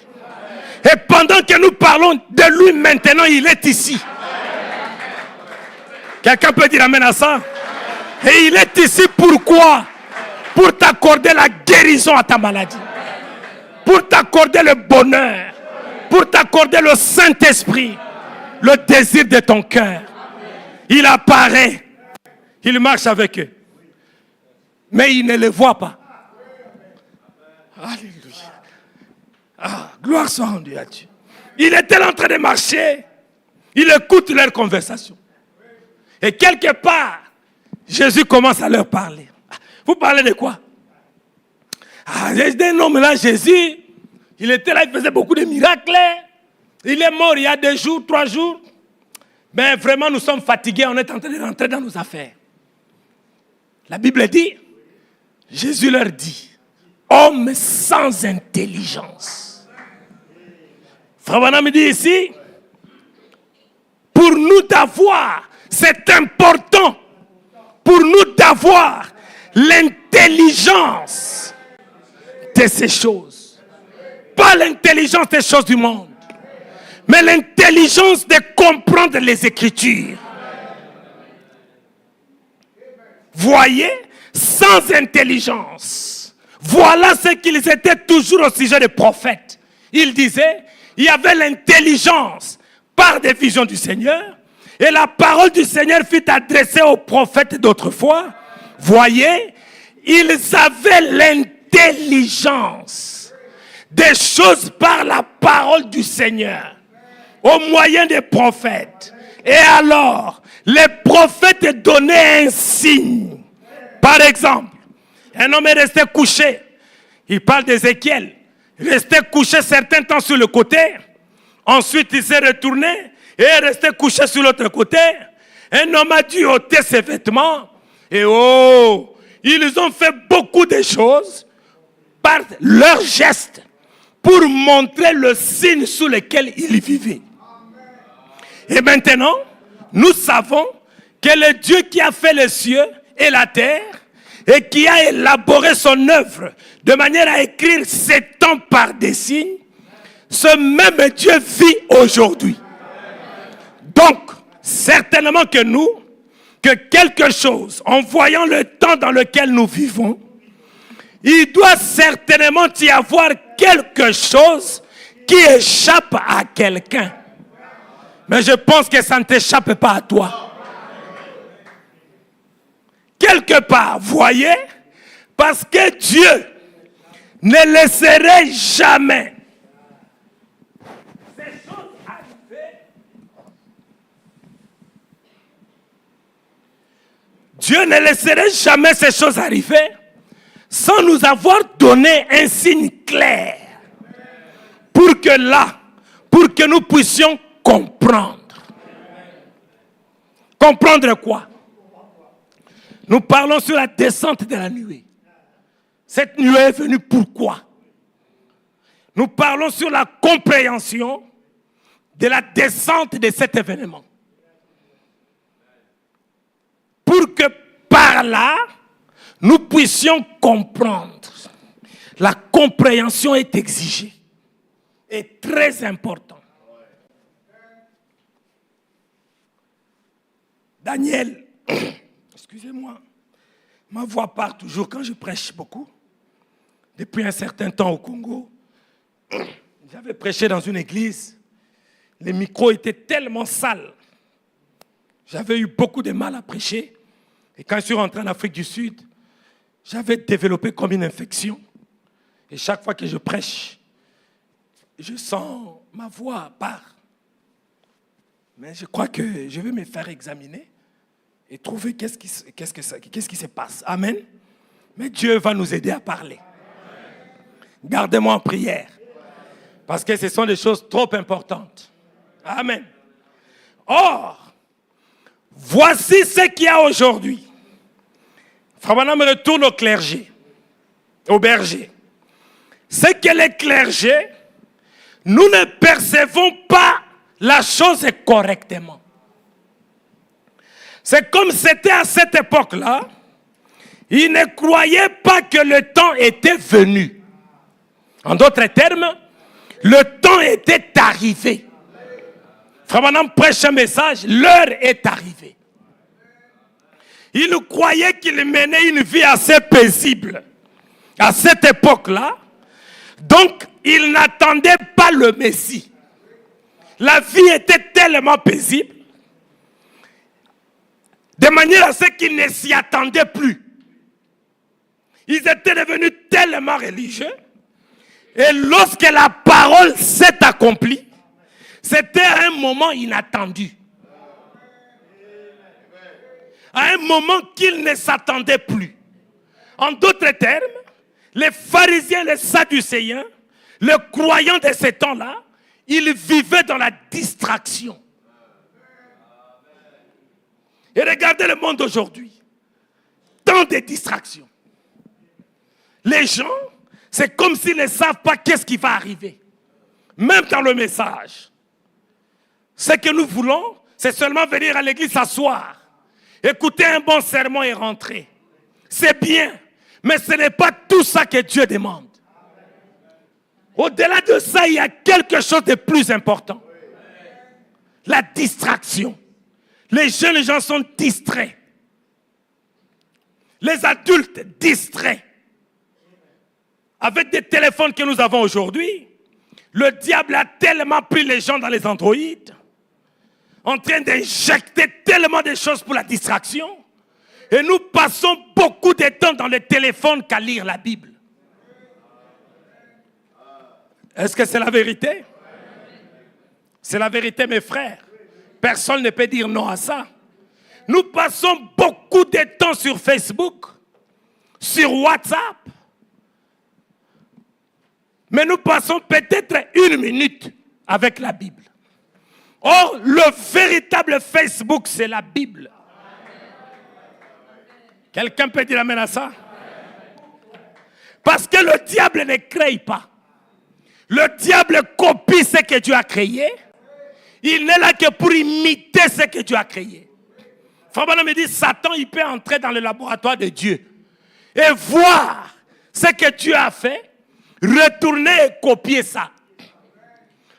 Et pendant que nous parlons de lui maintenant, il est ici. Quelqu'un peut dire amen à ça? Et il est ici pourquoi? Pour t'accorder la guérison à ta maladie. Pour t'accorder le bonheur. Pour t'accorder le Saint-Esprit. Le désir de ton cœur. Il apparaît. Il marche avec eux. Mais il ne les voit pas. Alléluia. Ah, gloire soit rendue à Dieu. Il était en train de marcher. Il écoute leur conversation. Et quelque part, Jésus commence à leur parler. Vous parlez de quoi? Ah, un homme là, Jésus, il était là, il faisait beaucoup de miracles. Il est mort il y a 2 jours, 3 jours. Mais vraiment, nous sommes fatigués, on est en train de rentrer dans nos affaires. La Bible dit, Jésus leur dit, homme sans intelligence. Frère Branham dit ici, pour nous d'avoir, c'est important, pour nous d'avoir l'intelligence de ces choses. Pas l'intelligence des choses du monde, mais l'intelligence de comprendre les Écritures. Voyez, sans intelligence. Voilà ce qu'ils étaient toujours au sujet des prophètes. Ils disaient, il y avait l'intelligence par des visions du Seigneur. Et la parole du Seigneur fut adressée aux prophètes d'autrefois. Voyez, ils avaient l'intelligence des choses par la parole du Seigneur, au moyen des prophètes. Et alors, les prophètes donnaient un signe Par exemple, un homme est resté couché. Il parle d'Ézéchiel. Resté couché certain temps sur le côté. Ensuite, il s'est retourné et est resté couché sur l'autre côté. Un homme a dû ôter ses vêtements. Et oh, ils ont fait beaucoup de choses par leurs gestes pour montrer le signe sous lequel ils vivaient. Et maintenant, nous savons que le Dieu qui a fait les cieux et la terre et qui a élaboré son œuvre de manière à écrire ses temps par des signes, ce même Dieu vit aujourd'hui. Donc, certainement que nous, que quelque chose, en voyant le temps dans lequel nous vivons, il doit certainement y avoir quelque chose qui échappe à quelqu'un. Mais je pense que ça ne t'échappe pas à toi. Quelque part, voyez, parce que Dieu ne laisserait jamais ces choses arriver. Dieu ne laisserait jamais ces choses arriver sans nous avoir donné un signe clair pour que nous puissions comprendre. Comprendre quoi? Nous parlons sur la descente de la nuée. Cette nuée est venue pourquoi? Nous parlons sur la compréhension de la descente de cet événement. Pour que par là, nous puissions comprendre. La compréhension est exigée. Est très important. Daniel, excusez-moi, ma voix part toujours quand je prêche beaucoup. Depuis un certain temps au Congo, j'avais prêché dans une église. Les micros étaient tellement sales. J'avais eu beaucoup de mal à prêcher. Et quand je suis rentré en Afrique du Sud, j'avais développé comme une infection. Et chaque fois que je prêche, je sens ma voix part. Mais je crois que je vais me faire examiner et trouver qu'est-ce qui se passe. Amen. Mais Dieu va nous aider à parler. Gardez-moi en prière. Parce que ce sont des choses trop importantes. Amen. Or, voici ce qu'il y a aujourd'hui. Frère Branham retourne au clergé, au berger. C'est que les clergés, nous ne percevons pas la chose correctement. C'est comme c'était à cette époque-là, ils ne croyaient pas que le temps était venu. En d'autres termes, le temps était arrivé. Frère Branham prêche un message, l'heure est arrivée. Ils croyaient qu'ils menaient une vie assez paisible à cette époque-là. Donc, ils n'attendaient pas le Messie. La vie était tellement paisible, de manière à ce qu'ils ne s'y attendaient plus. Ils étaient devenus tellement religieux, et lorsque la parole s'est accomplie, c'était à un moment inattendu. À un moment qu'ils ne s'attendaient plus. En d'autres termes, les pharisiens, les sadducéens, les croyants de ces temps-là, ils vivaient dans la distraction. Et regardez le monde d'aujourd'hui. Tant de distractions. Les gens, c'est comme s'ils ne savent pas qu'est-ce qui va arriver. Même dans le message. Ce que nous voulons, c'est seulement venir à l'église s'asseoir, écouter un bon sermon et rentrer. C'est bien, mais ce n'est pas tout ça que Dieu demande. Au-delà de ça, il y a quelque chose de plus important. La distraction. Les jeunes gens sont distraits. Les adultes distraits. Avec des téléphones que nous avons aujourd'hui, le diable a tellement pris les gens dans les androïdes, en train d'injecter tellement de choses pour la distraction, et nous passons beaucoup de temps dans les téléphones qu'à lire la Bible. Est-ce que c'est la vérité? C'est la vérité, mes frères. Personne ne peut dire non à ça. Nous passons beaucoup de temps sur Facebook, sur WhatsApp. Mais nous passons peut-être 1 minute avec la Bible. Or, le véritable Facebook, c'est la Bible. Quelqu'un peut dire amen à ça? Parce que le diable ne crée pas. Le diable copie ce que Dieu a créé. Il n'est là que pour imiter ce que Dieu a créé. Frère Branham me dit, Satan, il peut entrer dans le laboratoire de Dieu et voir ce que Dieu a fait, retourner et copier ça.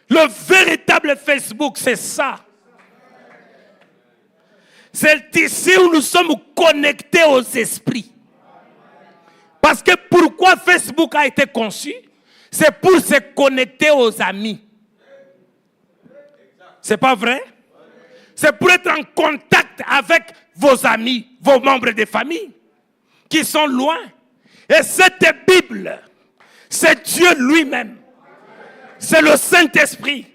Le véritable Facebook, c'est ça. C'est ici où nous sommes connectés aux esprits. Parce que pourquoi Facebook a été conçu? C'est pour se connecter aux amis. C'est pas vrai? C'est pour être en contact avec vos amis, vos membres de famille qui sont loin. Et cette Bible, c'est Dieu lui-même. C'est le Saint-Esprit.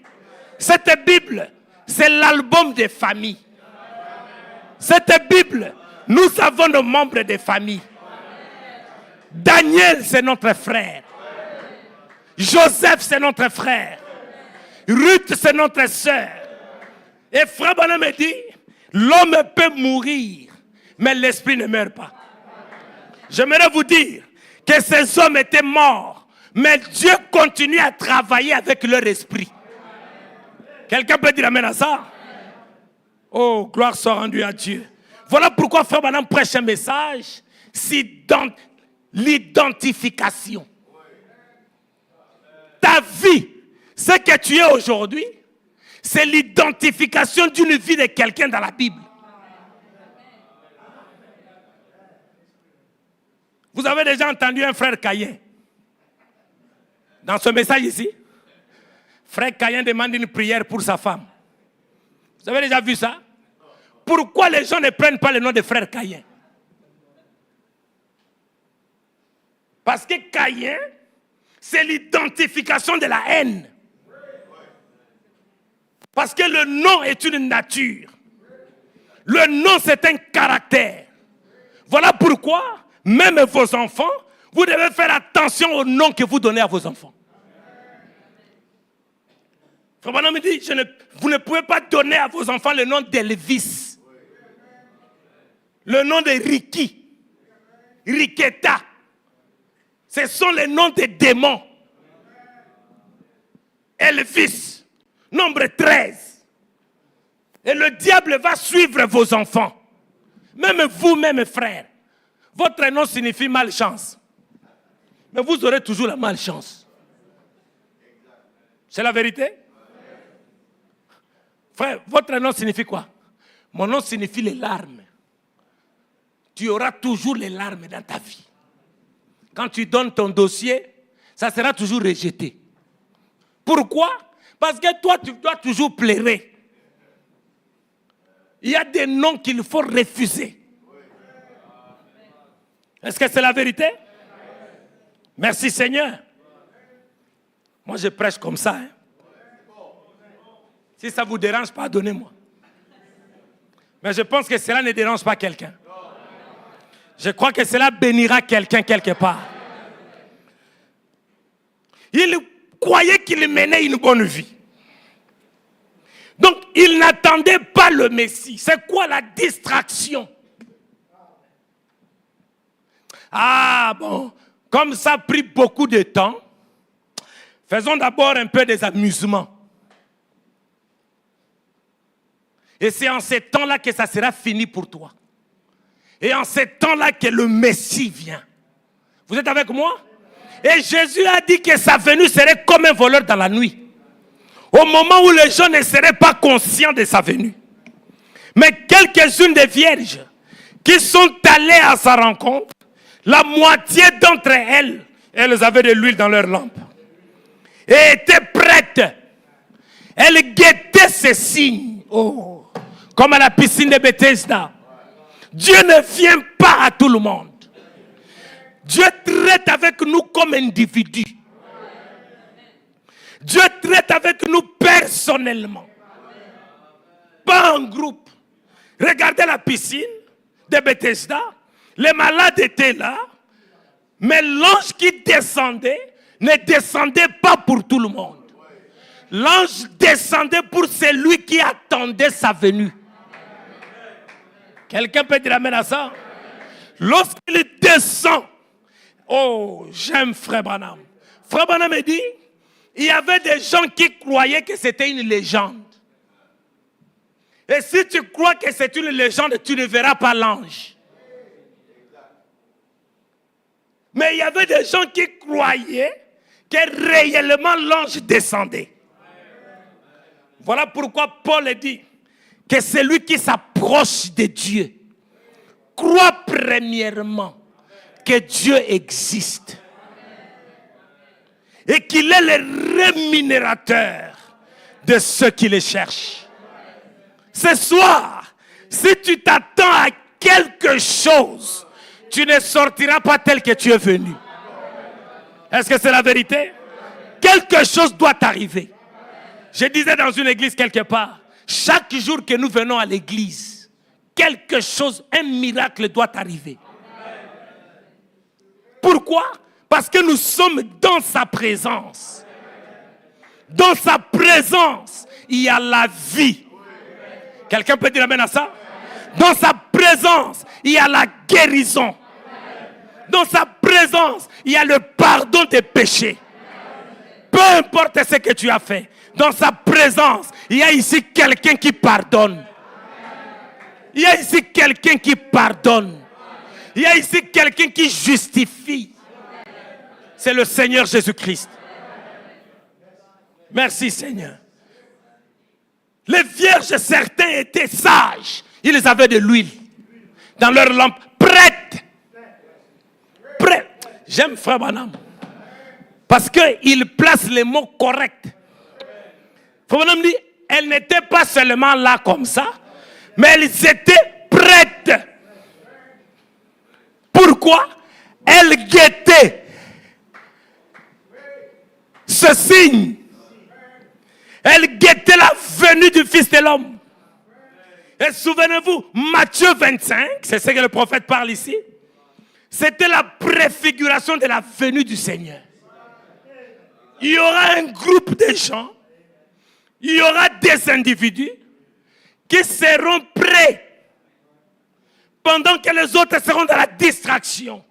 Cette Bible, c'est l'album des familles. Cette Bible, nous avons nos membres de famille. Daniel, c'est notre frère. Joseph, c'est notre frère. Ruth, c'est notre sœur. Et Frère Branham me dit, l'homme peut mourir, mais l'esprit ne meurt pas. J'aimerais vous dire que ces hommes étaient morts, mais Dieu continue à travailler avec leur esprit. Quelqu'un peut dire amen à ça? Oh, gloire soit rendue à Dieu. Voilà pourquoi Frère Branham prêche un message, c'est dans l'identification. Ta vie, ce que tu es aujourd'hui, c'est l'identification d'une vie de quelqu'un dans la Bible. Vous avez déjà entendu un frère Caïn dans ce message ici? Frère Caïn demande une prière pour sa femme. Vous avez déjà vu ça? Pourquoi les gens ne prennent pas le nom de frère Caïn? Parce que Caïn, c'est l'identification de la haine. Parce que le nom est une nature. Le nom, c'est un caractère. Voilà pourquoi, même vos enfants, vous devez faire attention au nom que vous donnez à vos enfants. Frère Branham me dit, vous ne pouvez pas donner à vos enfants le nom d'Elvis. Le nom de Ricky. Riquetta. Ce sont les noms des démons. Elvis, nombre 13. Et le diable va suivre vos enfants. Même vous, même frères. Votre nom signifie malchance. Mais vous aurez toujours la malchance. C'est la vérité? Frère, votre nom signifie quoi? Mon nom signifie les larmes. Tu auras toujours les larmes dans ta vie. Quand tu donnes ton dossier, ça sera toujours rejeté. Pourquoi? Parce que toi, tu dois toujours pleurer. Il y a des noms qu'il faut refuser. Est-ce que c'est la vérité? Merci Seigneur. Moi, je prêche comme ça. Hein. Si ça ne vous dérange, pardonnez-moi. Mais je pense que cela ne dérange pas quelqu'un. Je crois que cela bénira quelqu'un quelque part. Il croyait qu'il menait une bonne vie. Donc, il n'attendait pas le Messie. C'est quoi la distraction? Ah bon, comme ça a pris beaucoup de temps, faisons d'abord un peu des amusements. Et c'est en ces temps-là que ça sera fini pour toi. Et en ces temps-là que le Messie vient. Vous êtes avec moi? Et Jésus a dit que sa venue serait comme un voleur dans la nuit. Au moment où les gens ne seraient pas conscients de sa venue. Mais quelques-unes des vierges qui sont allées à sa rencontre, la moitié d'entre elles, elles avaient de l'huile dans leurs lampes. Et étaient prêtes. Elles guettaient ces signes. Oh, comme à la piscine de Bethesda. Dieu ne vient pas à tout le monde. Dieu traite avec nous comme individus. Dieu traite avec nous personnellement. Pas en groupe. Regardez la piscine de Bethesda. Les malades étaient là. Mais l'ange qui descendait ne descendait pas pour tout le monde. L'ange descendait pour celui qui attendait sa venue. Quelqu'un peut dire amen à ça? Lorsqu'il descend, oh, j'aime Frère Branham. Frère Branham me dit, il y avait des gens qui croyaient que c'était une légende. Et si tu crois que c'est une légende, tu ne verras pas l'ange. Mais il y avait des gens qui croyaient que réellement l'ange descendait. Voilà pourquoi Paul dit que celui qui s'approche de Dieu croit premièrement que Dieu existe et qu'il est le rémunérateur de ceux qui le cherchent. Ce soir, si tu t'attends à quelque chose, tu ne sortiras pas tel que tu es venu. Est-ce que c'est la vérité? Quelque chose doit t'arriver. Je disais dans une église quelque part, chaque jour que nous venons à l'église, quelque chose, un miracle doit arriver. Pourquoi? Parce que nous sommes dans sa présence. Dans sa présence, il y a la vie. Quelqu'un peut dire amen à ça? Dans sa présence, il y a la guérison. Dans sa présence, il y a le pardon des péchés. Peu importe ce que tu as fait, dans sa présence, il y a ici quelqu'un qui pardonne. Il y a ici quelqu'un qui pardonne. Il y a ici quelqu'un qui justifie. C'est le Seigneur Jésus-Christ. Merci Seigneur. Les vierges, certains étaient sages. Ils avaient de l'huile dans leur lampe prête. Prête. J'aime Frère Branham. Parce qu'il place les mots corrects. Frère Branham dit, elles n'étaient pas seulement là comme ça, mais elles étaient prêtes. Pourquoi? Elles guettaient ce signe. Elles guettaient la venue du Fils de l'homme. Et souvenez-vous, Matthieu 25, c'est ce que le prophète parle ici, c'était la préfiguration de la venue du Seigneur. Il y aura un groupe de gens, il y aura des individus qui seront prêts pendant que les autres seront dans la distraction.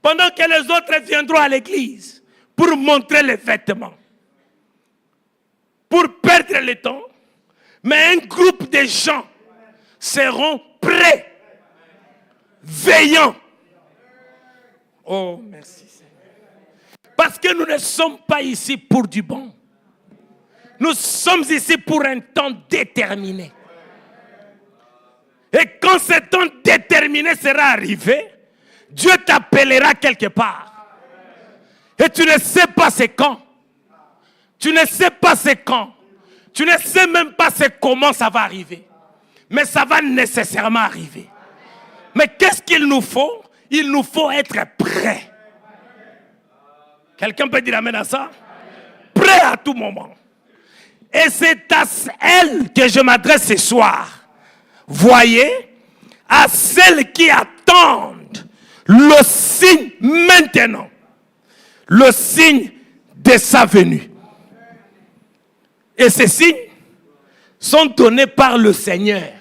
Pendant que les autres viendront à l'église pour montrer les vêtements. Pour perdre le temps. Mais un groupe de gens seront prêts, veillants. Oh, merci Seigneur. Parce que nous ne sommes pas ici pour du bon. Nous sommes ici pour un temps déterminé. Et quand ce temps déterminé sera arrivé, Dieu t'appellera quelque part. Et tu ne sais pas c'est quand. Tu ne sais pas c'est quand. Tu ne sais même pas c'est comment ça va arriver. Mais ça va nécessairement arriver. Mais qu'est-ce qu'il nous faut? Il nous faut être prêts. Quelqu'un peut dire amen à ça? Prêt à tout moment. Et c'est à elle que je m'adresse ce soir. Voyez, à celles qui attendent le signe maintenant. Le signe de sa venue. Et ces signes sont donnés par le Seigneur.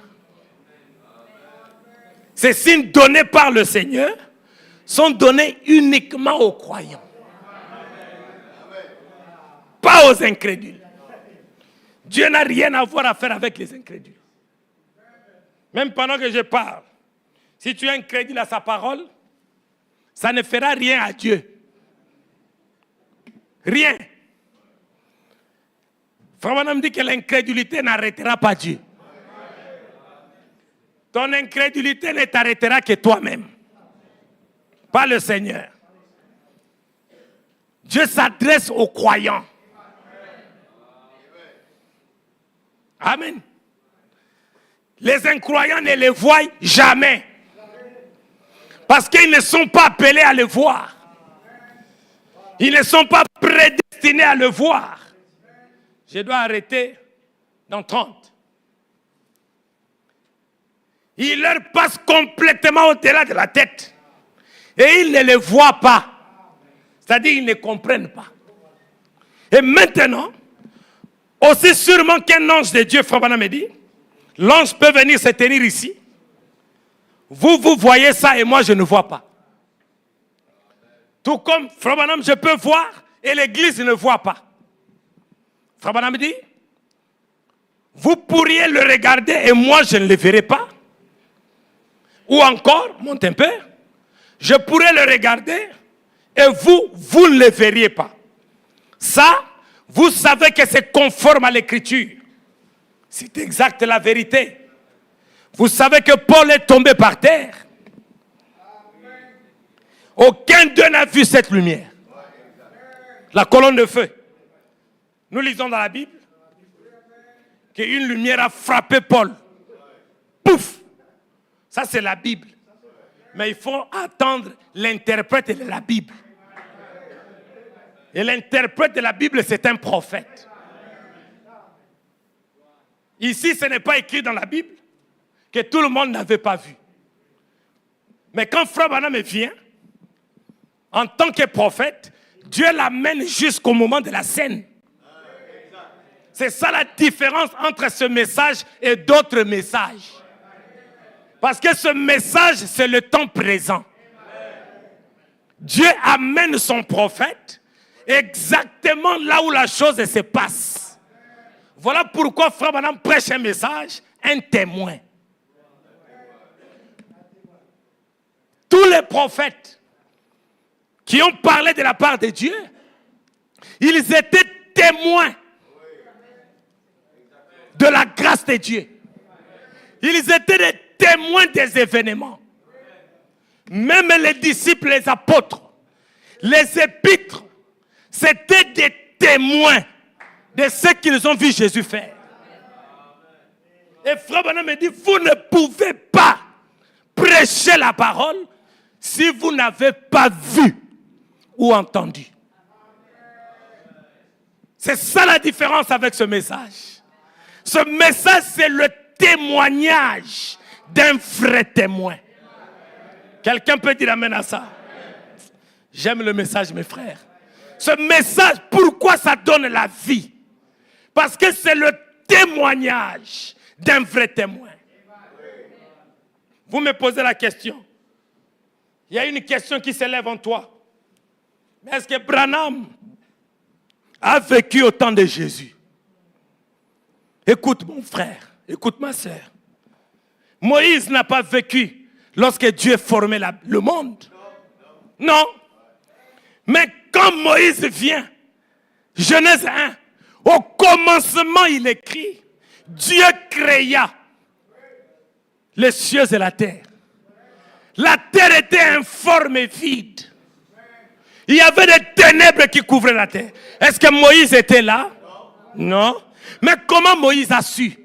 Ces signes donnés par le Seigneur sont donnés uniquement aux croyants. Pas aux incrédules. Dieu n'a rien à voir à faire avec les incrédules. Même pendant que je parle, si tu es incrédule à sa parole, ça ne fera rien à Dieu. Rien. Frère Branham dit que l'incrédulité n'arrêtera pas Dieu. Ton incrédulité ne t'arrêtera que toi-même. Pas le Seigneur. Dieu s'adresse aux croyants. Amen. Les incroyants ne les voient jamais. Parce qu'ils ne sont pas appelés à le voir. Ils ne sont pas prédestinés à le voir. Je dois arrêter dans 30. Il leur passe complètement au-delà de la tête. Et ils ne les voient pas. C'est-à-dire ils ne comprennent pas. Et maintenant, aussi sûrement qu'un ange de Dieu, Frère Branham me dit, l'ange peut venir se tenir ici. Vous voyez ça et moi je ne vois pas. Tout comme Frère Branham, je peux voir et l'église ne voit pas. Frère Branham me dit, vous pourriez le regarder et moi je ne le verrai pas. Ou encore, mon père, je pourrais le regarder et vous ne le verriez pas. Ça, vous savez que c'est conforme à l'écriture. C'est exact la vérité. Vous savez que Paul est tombé par terre. Aucun d'eux n'a vu cette lumière. La colonne de feu. Nous lisons dans la Bible qu'une lumière a frappé Paul. Pouf! Ça c'est la Bible. Mais il faut attendre l'interprète de la Bible. Et l'interprète de la Bible, c'est un prophète. Ici, ce n'est pas écrit dans la Bible que tout le monde n'avait pas vu. Mais quand Frère Branham vient, en tant que prophète, Dieu l'amène jusqu'au moment de la scène. C'est ça la différence entre ce message et d'autres messages. Parce que ce message, c'est le temps présent. Dieu amène son prophète exactement là où la chose se passe. Voilà pourquoi Frère Branham prêche un message, un témoin. Tous les prophètes qui ont parlé de la part de Dieu, ils étaient témoins de la grâce de Dieu. Ils étaient des témoins des événements. Même les disciples, les apôtres, les épîtres, c'était des témoins de ce qu'ils ont vu Jésus faire. Et Frère Branham me dit, vous ne pouvez pas prêcher la parole si vous n'avez pas vu ou entendu. C'est ça la différence avec ce message. Ce message, c'est le témoignage d'un vrai témoin. Quelqu'un peut dire amen à ça? J'aime le message, mes frères. Ce message, pourquoi ça donne la vie? Parce que c'est le témoignage d'un vrai témoin. Vous me posez la question. Il y a une question qui s'élève en toi. Mais est-ce que Branham a vécu au temps de Jésus? Écoute mon frère, écoute ma soeur. Moïse n'a pas vécu lorsque Dieu formait le monde. Non. Mais quand Moïse vient, Genèse 1, au commencement il écrit, Dieu créa les cieux et la terre. La terre était informe et vide. Il y avait des ténèbres qui couvraient la terre. Est-ce que Moïse était là? Non. Mais comment Moïse a su?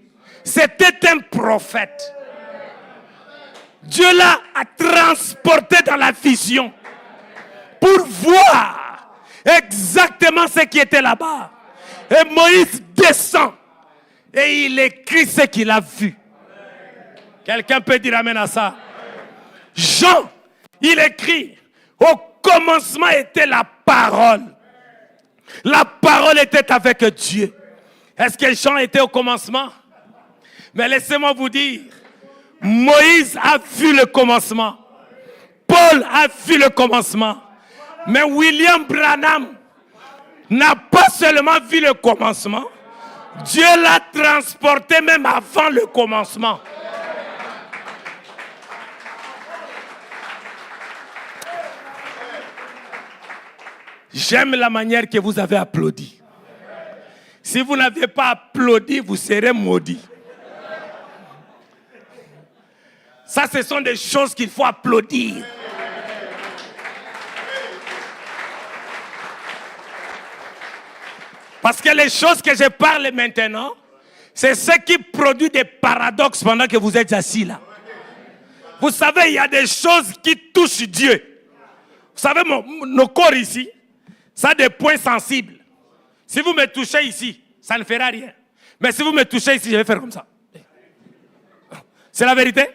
C'était un prophète. Dieu l'a transporté dans la vision pour voir exactement ce qui était là-bas. Et Moïse descend et il écrit ce qu'il a vu. Quelqu'un peut dire amen à ça? Jean, il écrit, au commencement était la parole. La parole était avec Dieu. Est-ce que Jean était au commencement? Mais laissez-moi vous dire, Moïse a vu le commencement. Paul a vu le commencement. Mais William Branham n'a pas seulement vu le commencement, Dieu l'a transporté même avant le commencement. J'aime la manière que vous avez applaudi. Si vous n'avez pas applaudi, vous serez maudit. Ça, ce sont des choses qu'il faut applaudir. Parce que les choses que je parle maintenant, c'est ce qui produit des paradoxes pendant que vous êtes assis là. Vous savez, il y a des choses qui touchent Dieu. Vous savez, nos corps ici, ça a des points sensibles. Si vous me touchez ici, ça ne fera rien. Mais si vous me touchez ici, je vais faire comme ça. C'est la vérité.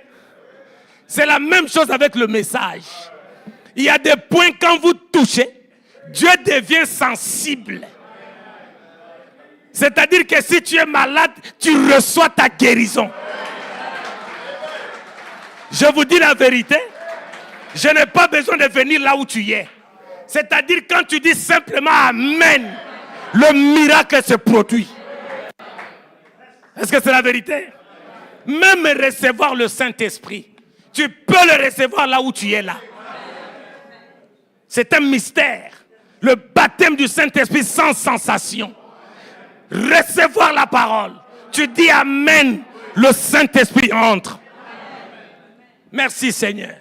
C'est la même chose avec le message. Il y a des points, quand vous touchez, Dieu devient sensible. C'est-à-dire que si tu es malade, tu reçois ta guérison. Je vous dis la vérité, je n'ai pas besoin de venir là où tu es. C'est-à-dire quand tu dis simplement Amen, le miracle se produit. Est-ce que c'est la vérité? Même recevoir le Saint-Esprit, tu peux le recevoir là où tu es là. C'est un mystère. Le baptême du Saint-Esprit sans sensation. Recevoir la parole. Tu dis Amen, le Saint-Esprit entre. Merci Seigneur.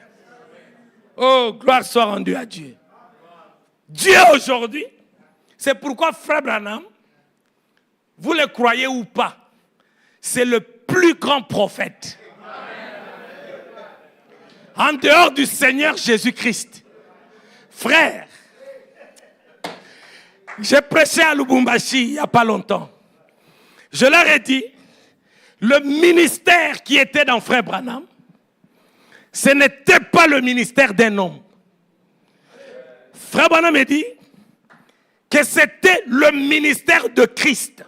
Oh, gloire soit rendue à Dieu. Dieu aujourd'hui, c'est pourquoi Frère Branham, vous le croyez ou pas, c'est le plus grand prophète. En dehors du Seigneur Jésus-Christ. Frère, j'ai prêché à Lubumbashi il n'y a pas longtemps. Je leur ai dit, le ministère qui était dans Frère Branham, ce n'était pas le ministère d'un homme. Frère Branham m'a dit que c'était le ministère de Christ,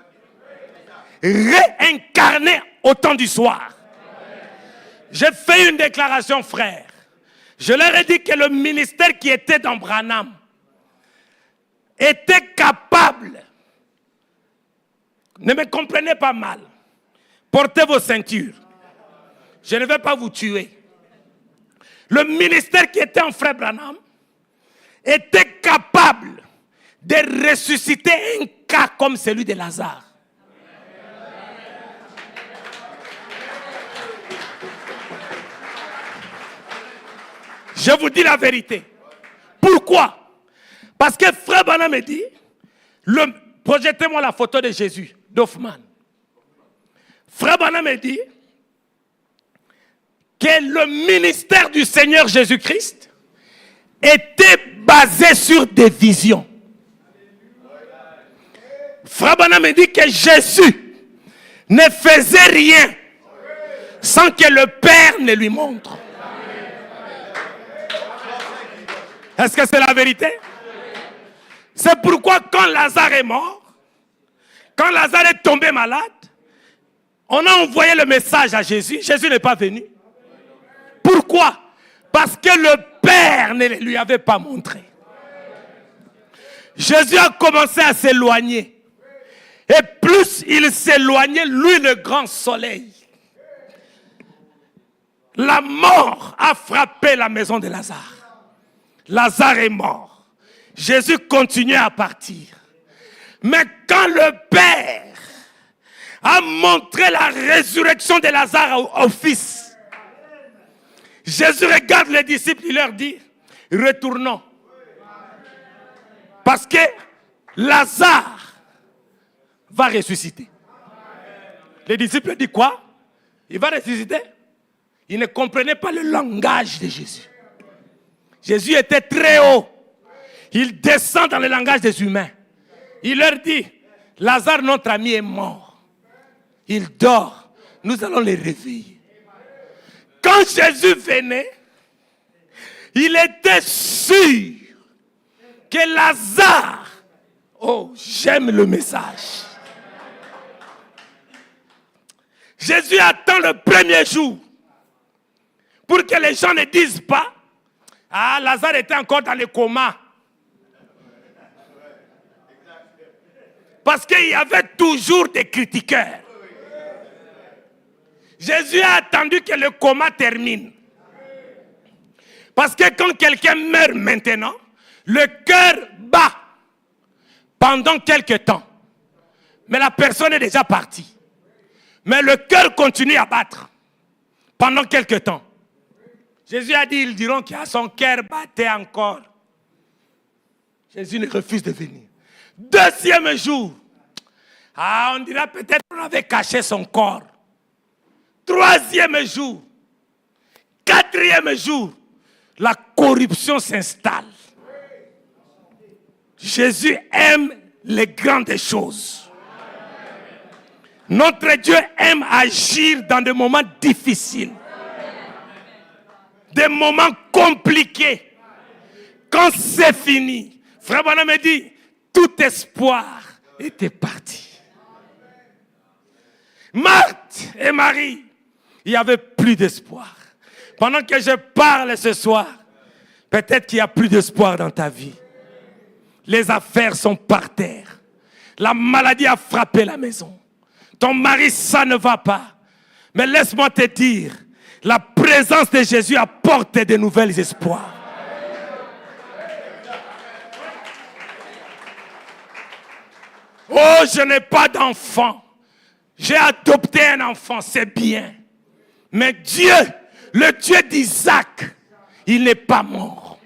réincarné au temps du soir. J'ai fait une déclaration, frère. Je leur ai dit que le ministère qui était dans Branham était capable, ne me comprenez pas mal, portez vos ceintures, je ne vais pas vous tuer. Le ministère qui était en Frère Branham était capable de ressusciter un cas comme celui de Lazare. Je vous dis la vérité. Pourquoi? Parce que Frère Branham me dit, projetez-moi la photo de Jésus, d'Hoffmann. Frère Branham me dit que le ministère du Seigneur Jésus-Christ était basé sur des visions. Frère Branham me dit que Jésus ne faisait rien sans que le Père ne lui montre. Est-ce que c'est la vérité? C'est pourquoi quand Lazare est mort, quand Lazare est tombé malade, on a envoyé le message à Jésus. Jésus n'est pas venu. Pourquoi? Parce que le Père ne lui avait pas montré. Jésus a commencé à s'éloigner. Et plus il s'éloignait, lui le grand soleil, la mort a frappé la maison de Lazare. Lazare est mort. Jésus continuait à partir. Mais quand le Père a montré la résurrection de Lazare au Fils, Jésus regarde les disciples, il leur dit, retournons. Parce que Lazare va ressusciter. Les disciples disent quoi? Il va ressusciter? Ils ne comprenaient pas le langage de Jésus. Jésus était très haut. Il descend dans le langage des humains. Il leur dit, Lazare, notre ami, est mort. Il dort. Nous allons le réveiller. Quand Jésus venait, il était sûr que Lazare, oh, j'aime le message. Jésus attend le premier jour pour que les gens ne disent pas, ah, Lazare était encore dans le coma. Parce qu'il y avait toujours des critiqueurs. Jésus a attendu que le coma termine. Parce que quand quelqu'un meurt maintenant, le cœur bat pendant quelque temps. Mais la personne est déjà partie. Mais le cœur continue à battre pendant quelque temps. Jésus a dit, ils diront que son cœur battait encore. Jésus ne refuse de venir. Deuxième jour, on dira peut-être qu'on avait caché son corps. Troisième jour, quatrième jour, la corruption s'installe. Jésus aime les grandes choses. Notre Dieu aime agir dans des moments difficiles, des moments compliqués. Quand c'est fini, Frère Branham me dit, tout espoir était parti. Marthe et Marie, il n'y avait plus d'espoir. Pendant que je parle ce soir, peut-être qu'il n'y a plus d'espoir dans ta vie. Les affaires sont par terre. La maladie a frappé la maison. Ton mari, ça ne va pas. Mais laisse-moi te dire, la présence de Jésus apporte de nouvelles espoirs. Oh, je n'ai pas d'enfant. J'ai adopté un enfant, c'est bien. Mais Dieu, le Dieu d'Isaac, il n'est pas mort.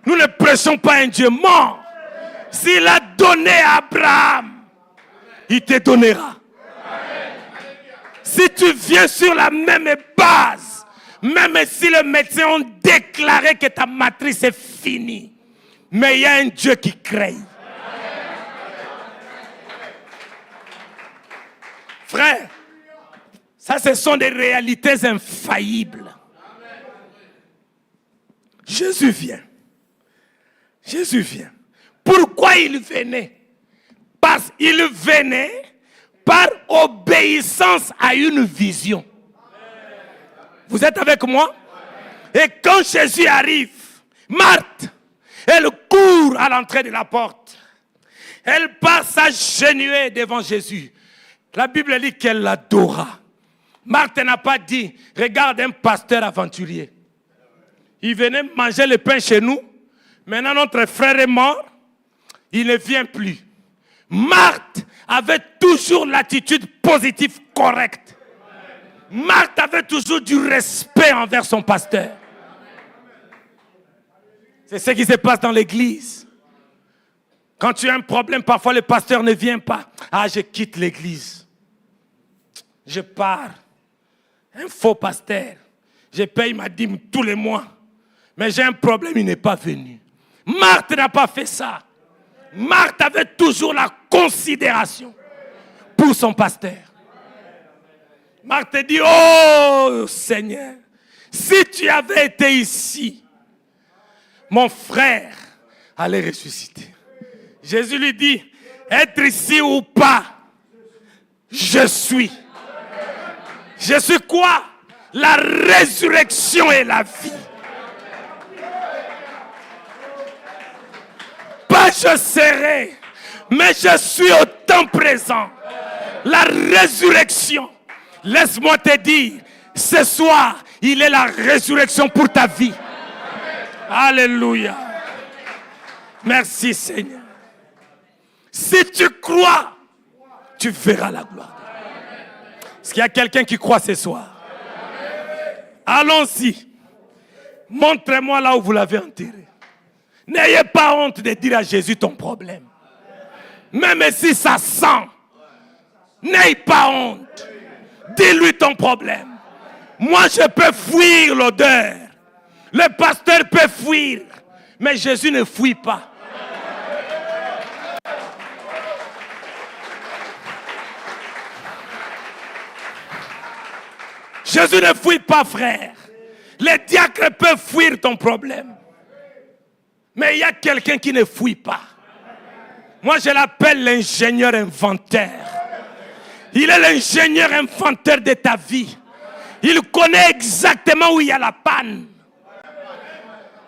Nous ne prêchons pas un Dieu mort. S'il a donné à Abraham, il te donnera. Si tu viens sur la même base, même si les médecins ont déclaré que ta matrice est finie, mais il y a un Dieu qui crée. Frère, ça ce sont des réalités infaillibles. Jésus vient. Jésus vient. Pourquoi il venait? Parce qu'il venait par obéissance à une vision. Vous êtes avec moi? Et quand Jésus arrive, Marthe, elle court à l'entrée de la porte. Elle passe s'agenouiller devant Jésus. La Bible dit qu'elle l'adora. Marthe n'a pas dit, regarde un pasteur aventurier. Il venait manger le pain chez nous. Maintenant notre frère est mort. Il ne vient plus. Marthe avait toujours l'attitude positive correcte. Marthe avait toujours du respect envers son pasteur. C'est ce qui se passe dans l'église. Quand tu as un problème, parfois le pasteur ne vient pas. Ah, je quitte l'église. Je pars. Un faux pasteur. Je paye ma dîme tous les mois. Mais j'ai un problème, il n'est pas venu. Marthe n'a pas fait ça. Marthe avait toujours la considération pour son pasteur. Marthe dit, oh Seigneur, si tu avais été ici, mon frère allait ressusciter. Jésus lui dit, être ici ou pas, je suis. Je suis quoi? La résurrection et la vie. Pas je serai, mais je suis au temps présent. La résurrection. Laisse-moi te dire, ce soir, il est la résurrection pour ta vie. Alléluia. Merci Seigneur. Si tu crois, tu verras la gloire. Est-ce qu'il y a quelqu'un qui croit ce soir? Allons-y. Montrez-moi là où vous l'avez enterré. N'ayez pas honte de dire à Jésus ton problème. Même si ça sent, n'ayez pas honte. Dis-lui ton problème. Moi, je peux fuir l'odeur. Le pasteur peut fuir. Mais Jésus ne fuit pas. Jésus ne fuit pas, frère. Les diacres peuvent fuir ton problème. Mais il y a quelqu'un qui ne fuit pas. Moi, je l'appelle l'ingénieur inventeur. Il est l'ingénieur inventeur de ta vie. Il connaît exactement où il y a la panne.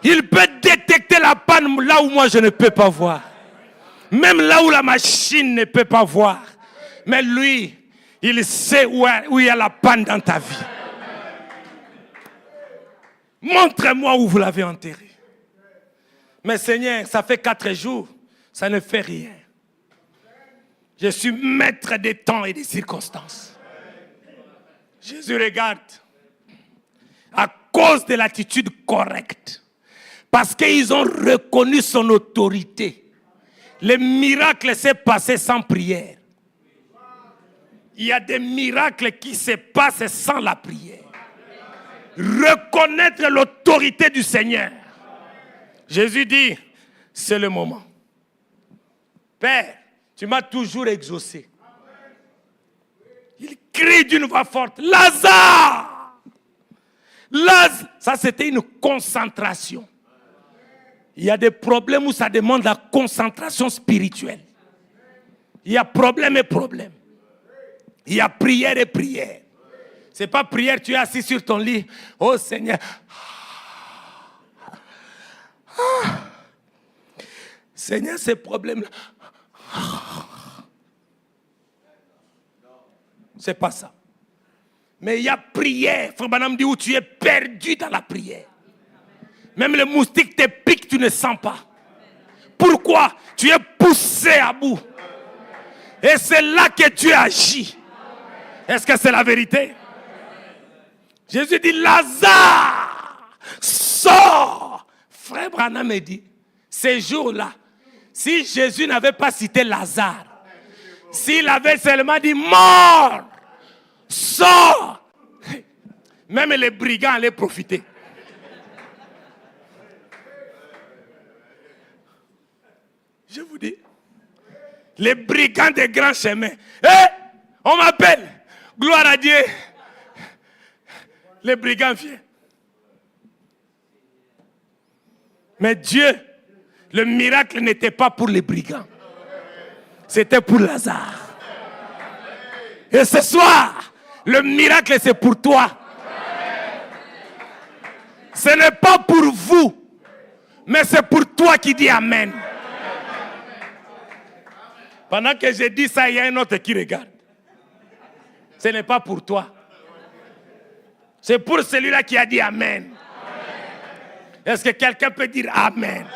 Il peut détecter la panne là où moi je ne peux pas voir. Même là où la machine ne peut pas voir. Mais lui, il sait où il y a la panne dans ta vie. Montrez-moi où vous l'avez enterré. Mais Seigneur, ça fait 4 jours, ça ne fait rien. Je suis maître des temps et des circonstances. Jésus regarde. À cause de l'attitude correcte. Parce qu'ils ont reconnu son autorité. Le miracle s'est passé sans prière. Il y a des miracles qui se passent sans la prière. Reconnaître l'autorité du Seigneur. Jésus dit, c'est le moment. Père, tu m'as toujours exaucé. Il crie d'une voix forte, Lazare! Lazare! Ça, c'était une concentration. Il y a des problèmes où ça demande la concentration spirituelle. Il y a problème et problème. Il y a prière et prière. Ce n'est pas prière, tu es assis sur ton lit. Oh Seigneur. Seigneur, ces problèmes-là. C'est pas ça. Mais il y a prière. Frère Branham dit où tu es perdu dans la prière. Même le moustique te pique, tu ne sens pas. Pourquoi? Tu es poussé à bout. Et c'est là que Dieu agit. Est-ce que c'est la vérité? Jésus dit, Lazare, sors. Frère Branham me dit, ces jours-là, si Jésus n'avait pas cité Lazare, s'il avait seulement dit mort, sors, même les brigands allaient profiter. Je vous dis, les brigands des grands chemins. On m'appelle, gloire à Dieu. Les brigands viennent. Mais Dieu, le miracle n'était pas pour les brigands. C'était pour Lazare. Et ce soir, le miracle c'est pour toi. Ce n'est pas pour vous, mais c'est pour toi qui dis Amen. Pendant que je dis ça, il y a un autre qui regarde. Ce n'est pas pour toi. C'est pour celui-là qui a dit Amen. Est-ce que quelqu'un peut dire Amen?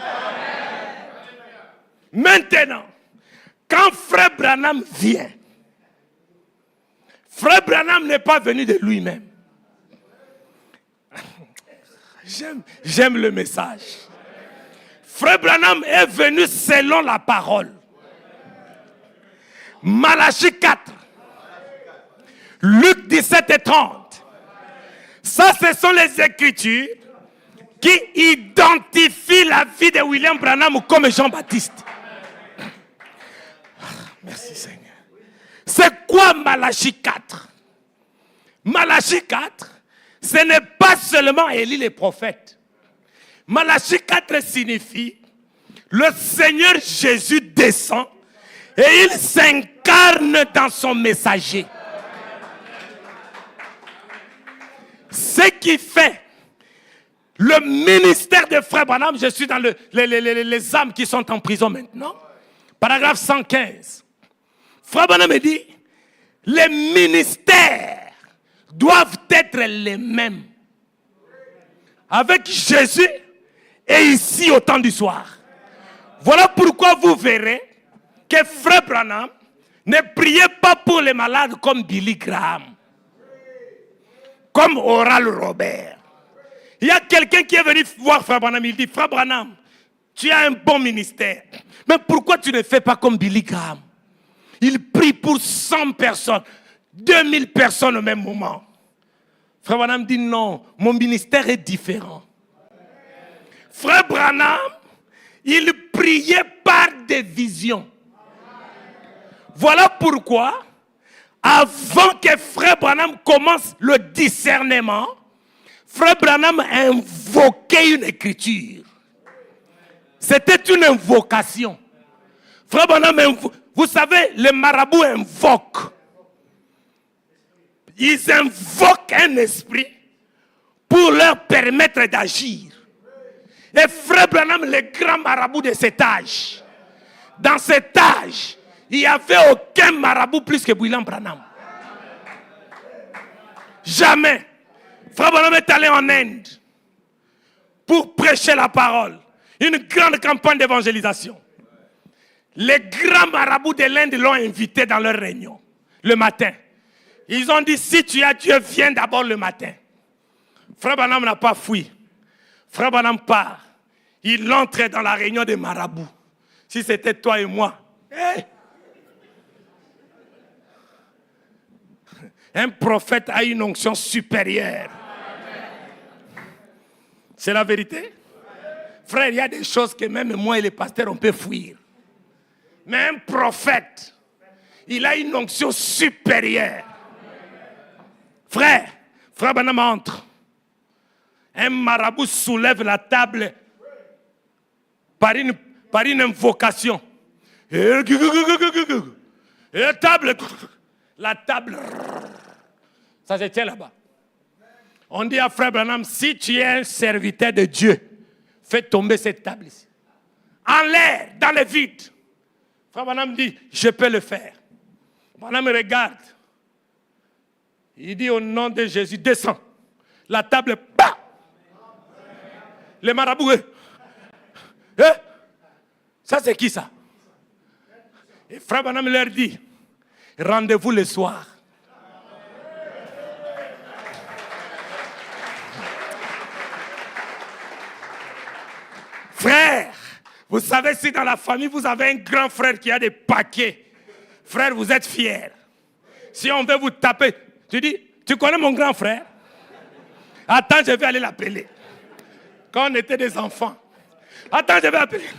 Maintenant, quand Frère Branham vient, Frère Branham n'est pas venu de lui-même. J'aime le message. Frère Branham est venu selon la parole. Malachie 4, Luc 17 et 30. Ça, ce sont les Écritures qui identifient la vie de William Branham comme Jean-Baptiste. Merci Seigneur. C'est quoi Malachie 4? Malachie 4, ce n'est pas seulement Élie le prophète. Malachie 4 signifie le Seigneur Jésus descend et il s'incarne dans son messager. Ce qui fait le ministère de Frère Branham, je suis dans les âmes qui sont en prison maintenant. Paragraphe 115. Frère Branham me dit, les ministères doivent être les mêmes. Avec Jésus et ici au temps du soir. Voilà pourquoi vous verrez que Frère Branham ne priait pas pour les malades comme Billy Graham, comme Oral Robert. Il y a quelqu'un qui est venu voir Frère Branham, il dit, Frère Branham, tu as un bon ministère, mais pourquoi tu ne fais pas comme Billy Graham? Il prie pour 100 personnes, 2000 personnes au même moment. Frère Branham dit non, mon ministère est différent. Frère Branham, il priait par des visions. Voilà pourquoi, avant que Frère Branham commence le discernement, Frère Branham invoquait une écriture. C'était une invocation. Frère Branham, vous savez, les marabouts invoquent. Ils invoquent un esprit pour leur permettre d'agir. Et Frère Branham, le grand marabout de cet âge, dans cet âge, il n'y avait aucun marabout plus que William Branham. Jamais. Frère Branham est allé en Inde pour prêcher la parole. Une grande campagne d'évangélisation. Les grands marabouts de l'Inde l'ont invité dans leur réunion le matin. Ils ont dit, si tu as Dieu, viens d'abord le matin. Frère Branham n'a pas fui. Frère Branham part. Il entre dans la réunion des marabouts. Si c'était toi et moi, un prophète a une onction supérieure. C'est la vérité. Frère, il y a des choses que même moi et les pasteurs, on peut fuir. Mais un prophète, il a une onction supérieure. Frère Branham entre. Un marabout soulève la table par une invocation. Et la table, ça se tient là-bas. On dit à Frère Branham, si tu es un serviteur de Dieu, fais tomber cette table ici. En l'air, dans le vide. Frère Branham dit, je peux le faire. Branham regarde. Il dit au nom de Jésus, descends. La table, bah! Les marabouts, ça c'est qui ça? Et Frère Branham leur dit, rendez-vous le soir. Frère, vous savez si dans la famille vous avez un grand frère qui a des paquets, frère, vous êtes fiers. Si on veut vous taper, tu dis, tu connais mon grand frère? Attends, je vais aller l'appeler. Quand on était des enfants. Attends, je vais appeler.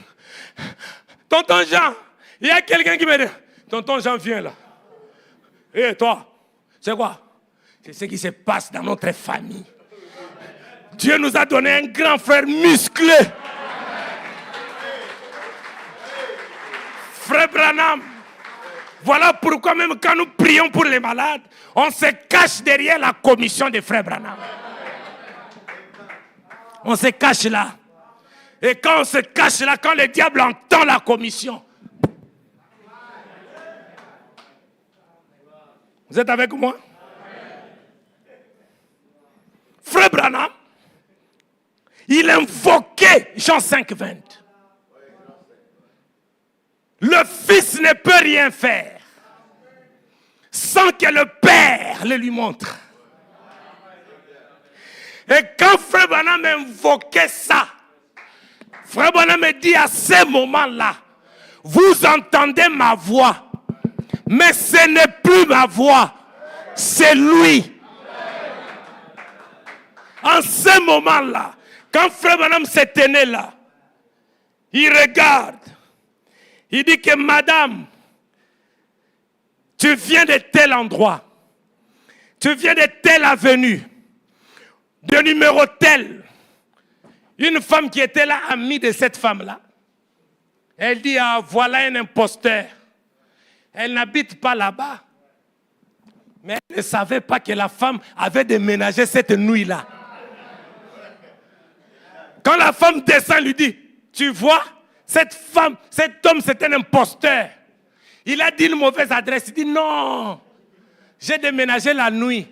Tonton Jean, il y a quelqu'un qui me dit, tonton Jean, viens là. Et toi, c'est quoi? C'est ce qui se passe dans notre famille. Dieu nous a donné un grand frère musclé. Frère Branham, voilà pourquoi même quand nous prions pour les malades, on se cache derrière la commission de Frère Branham. On se cache là. Et quand on se cache là, quand le diable entend la commission. Vous êtes avec moi? Frère Branham, il invoquait Jean 5,20. Le Fils ne peut rien faire sans que le Père le lui montre. Et quand Frère Branham invoquait ça, Frère Branham me dit à ce moment-là, vous entendez ma voix, mais ce n'est plus ma voix, c'est lui. En ce moment-là, quand Frère Branham se tenait là, il regarde, il dit que madame, tu viens de tel endroit, tu viens de telle avenue, de numéro tel. Une femme qui était là, amie de cette femme-là, elle dit, ah, voilà un imposteur. Elle n'habite pas là-bas. Mais elle ne savait pas que la femme avait déménagé cette nuit-là. Quand la femme descend, lui dit, tu vois, cette femme, cet homme, c'est un imposteur. Il a dit une mauvaise adresse. Il dit, non, j'ai déménagé la nuit.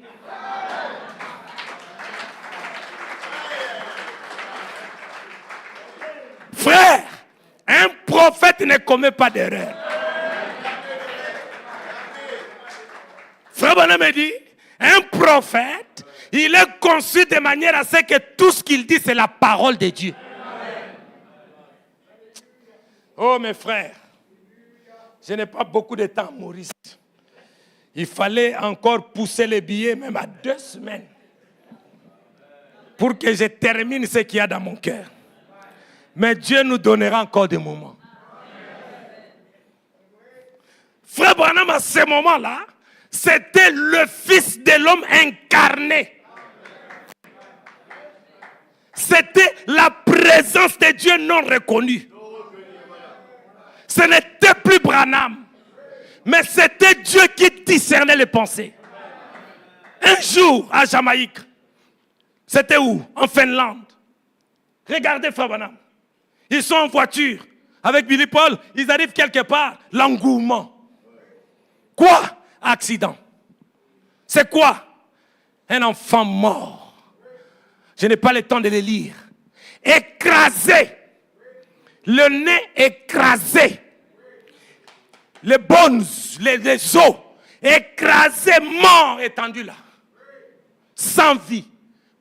Frère, un prophète ne commet pas d'erreur. Frère Branham me dit, un prophète, il est conçu de manière à ce que tout ce qu'il dit, c'est la parole de Dieu. Oh mes frères, je n'ai pas beaucoup de temps, Maurice. Il fallait encore pousser les billets, même à 2 semaines, pour que je termine ce qu'il y a dans mon cœur. Mais Dieu nous donnera encore des moments. Frère Branham, à ce moment-là, c'était le Fils de l'homme incarné. C'était la présence de Dieu non reconnue. Ce n'était plus Branham, mais c'était Dieu qui discernait les pensées. Un jour, à Jamaïque, c'était où? En Finlande. Regardez Frère Branham. Ils sont en voiture avec Billy Paul. Ils arrivent quelque part. L'engouement. Quoi? Accident. C'est quoi? Un enfant mort. Je n'ai pas le temps de le lire. Écrasé. Le nez écrasé. Les bones, les os écrasés, mort, étendu là. Sans vie.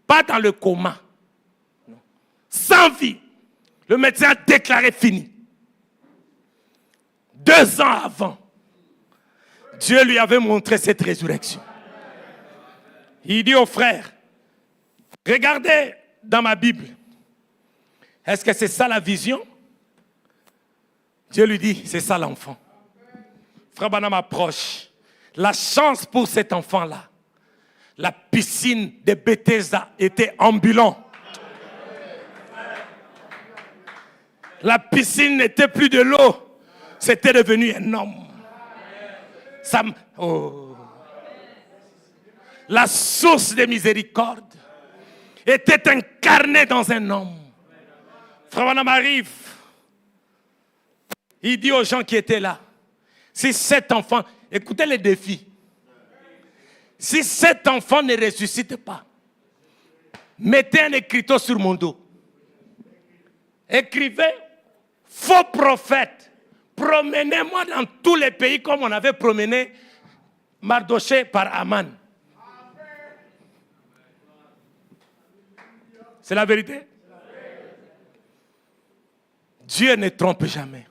Pas dans le coma. Non. Sans vie. Le médecin a déclaré fini. 2 ans avant, Dieu lui avait montré cette résurrection. Il dit aux frères, regardez dans ma Bible. Est-ce que c'est ça la vision? Dieu lui dit, c'est ça l'enfant. Frère Branham approche. La chance pour cet enfant-là, la piscine de Bethesda était ambulante. La piscine n'était plus de l'eau. C'était devenu un homme. La source de miséricorde était incarnée dans un homme. Frère Branham arrive. Il dit aux gens qui étaient là, si cet enfant, écoutez les défis. Si cet enfant ne ressuscite pas, mettez un écriteau sur mon dos. Écrivez, faux prophète, promenez-moi dans tous les pays comme on avait promené Mardoché par Aman. C'est la vérité. Dieu ne trompe jamais.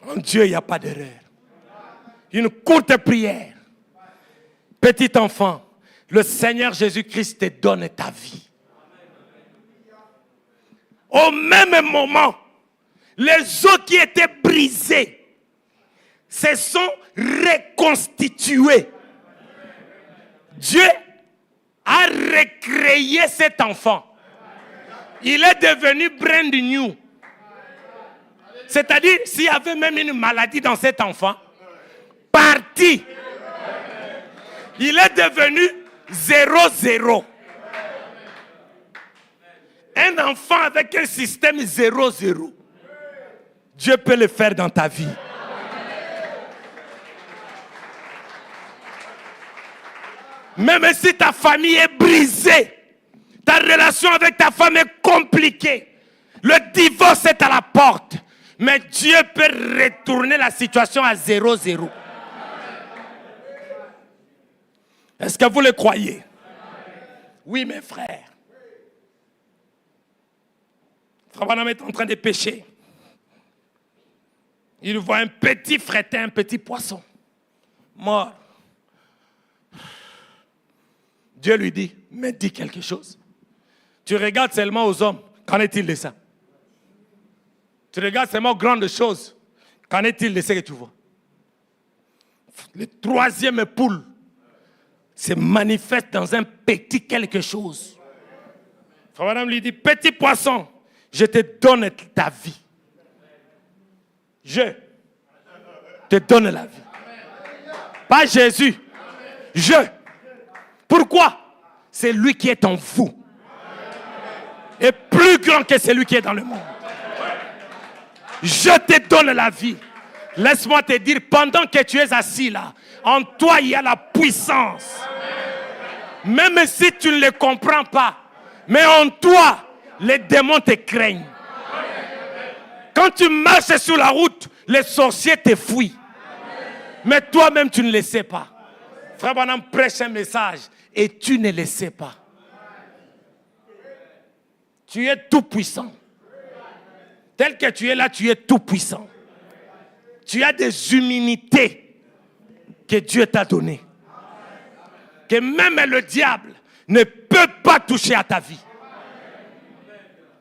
En Dieu, il n'y a pas d'erreur. Une courte prière. Petit enfant, le Seigneur Jésus-Christ te donne ta vie. Au même moment, les os qui étaient brisés se sont reconstitués. Dieu a recréé cet enfant. Il est devenu brand new. C'est-à-dire, s'il y avait même une maladie dans cet enfant, parti. Il est devenu 0-0. Un enfant avec un système 0-0. Dieu peut le faire dans ta vie. Même si ta famille est brisée, ta relation avec ta femme est compliquée, le divorce est à la porte, mais Dieu peut retourner la situation à 0-0. Est-ce que vous le croyez? Oui, mes frères. Frère Branham est en train de pêcher. Il voit un petit fretin, un petit poisson, mort. Dieu lui dit, mais dis quelque chose. Tu regardes seulement aux hommes, qu'en est-il de ça? Tu regardes seulement aux grandes choses, qu'en est-il de ce que tu vois? Le troisième poule se manifeste dans un petit quelque chose. Frère Branham lui dit, petit poisson, je te donne ta vie. Je te donne la vie. Pas Jésus. Je. Pourquoi? C'est lui qui est en vous. Et plus grand que celui qui est dans le monde. Je te donne la vie. Laisse-moi te dire, pendant que tu es assis là, en toi il y a la puissance. Même si tu ne le comprends pas, mais en toi, les démons te craignent. Quand tu marches sur la route, les sorciers te fuient. Mais toi-même, tu ne le sais pas. Frère Branham prêche un message et tu ne le sais pas. Tu es tout puissant. Tel que tu es là, tu es tout puissant. Tu as des immunités que Dieu t'a données. Que même le diable ne peut pas toucher à ta vie.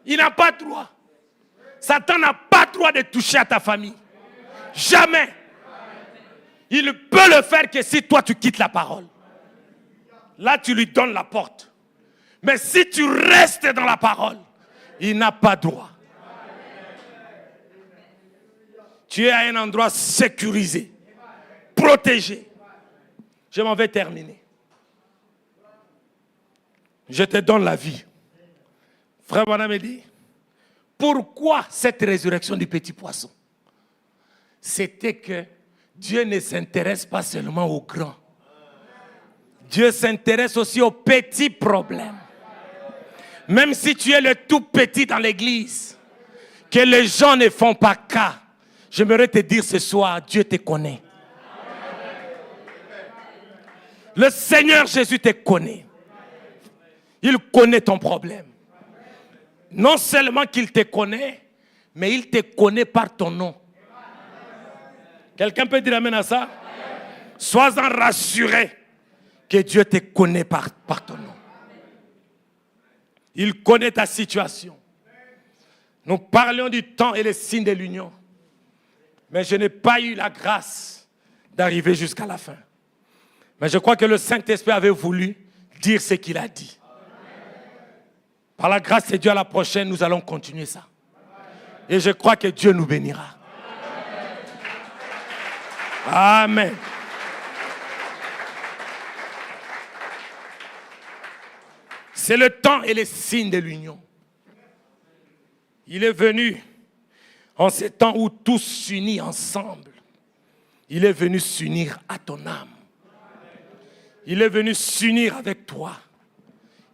Il n'a pas droit. Satan n'a pas droit de toucher à ta famille. Jamais. Il peut le faire que si toi tu quittes la parole. Là tu lui donnes la porte. Mais si tu restes dans la parole, il n'a pas droit. Tu es à un endroit sécurisé, protégé. Je m'en vais terminer. Je te donne la vie. Frère Branham me dit, pourquoi cette résurrection du petit poisson? C'était que Dieu ne s'intéresse pas seulement aux grands. Dieu s'intéresse aussi aux petits problèmes. Même si tu es le tout petit dans l'église, que les gens ne font pas cas, j'aimerais te dire ce soir, Dieu te connaît. Le Seigneur Jésus te connaît. Il connaît ton problème. Non seulement qu'il te connaît, mais il te connaît par ton nom. Quelqu'un peut dire amen à ça? Sois-en rassuré que Dieu te connaît par ton nom. Il connaît ta situation. Nous parlions du temps et les signes de l'union. Mais je n'ai pas eu la grâce d'arriver jusqu'à la fin. Mais je crois que le Saint-Esprit avait voulu dire ce qu'il a dit. Par la grâce de Dieu, à la prochaine, nous allons continuer ça. Et je crois que Dieu nous bénira. Amen. C'est le temps et les signes de l'union. Il est venu en ces temps où tous s'unissent ensemble. Il est venu s'unir à ton âme. Il est venu s'unir avec toi.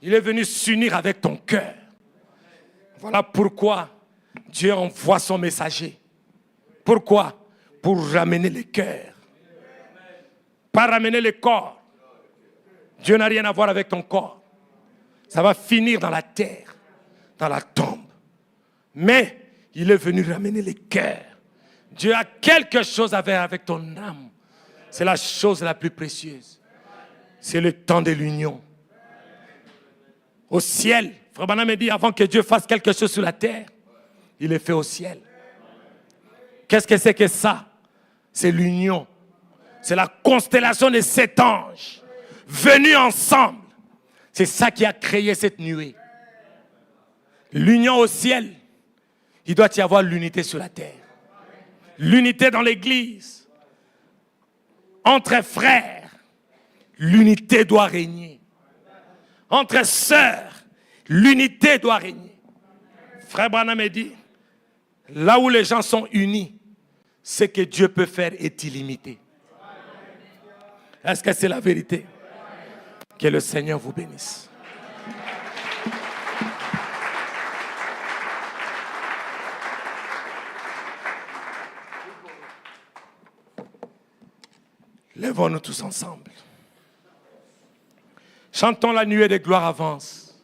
Il est venu s'unir avec ton cœur. Voilà pourquoi Dieu envoie son messager. Pourquoi? Pour ramener les cœurs. Pas ramener le corps. Dieu n'a rien à voir avec ton corps. Ça va finir dans la terre, dans la tombe. Mais il est venu ramener les cœurs. Dieu a quelque chose à faire avec ton âme. C'est la chose la plus précieuse. C'est le temps de l'union. Au ciel, Frère Branham me dit, avant que Dieu fasse quelque chose sur la terre, il est fait au ciel. Qu'est-ce que c'est que ça? C'est l'union. C'est la constellation de 7 anges venus ensemble. C'est ça qui a créé cette nuée. L'union au ciel. Il doit y avoir l'unité sur la terre. L'unité dans l'église. Entre frères, l'unité doit régner. Entre sœurs, l'unité doit régner. Frère Branham me dit, là où les gens sont unis, ce que Dieu peut faire est illimité. Est-ce que c'est la vérité? Que le Seigneur vous bénisse. Lèvons-nous tous ensemble. Chantons la nuée de gloire avance.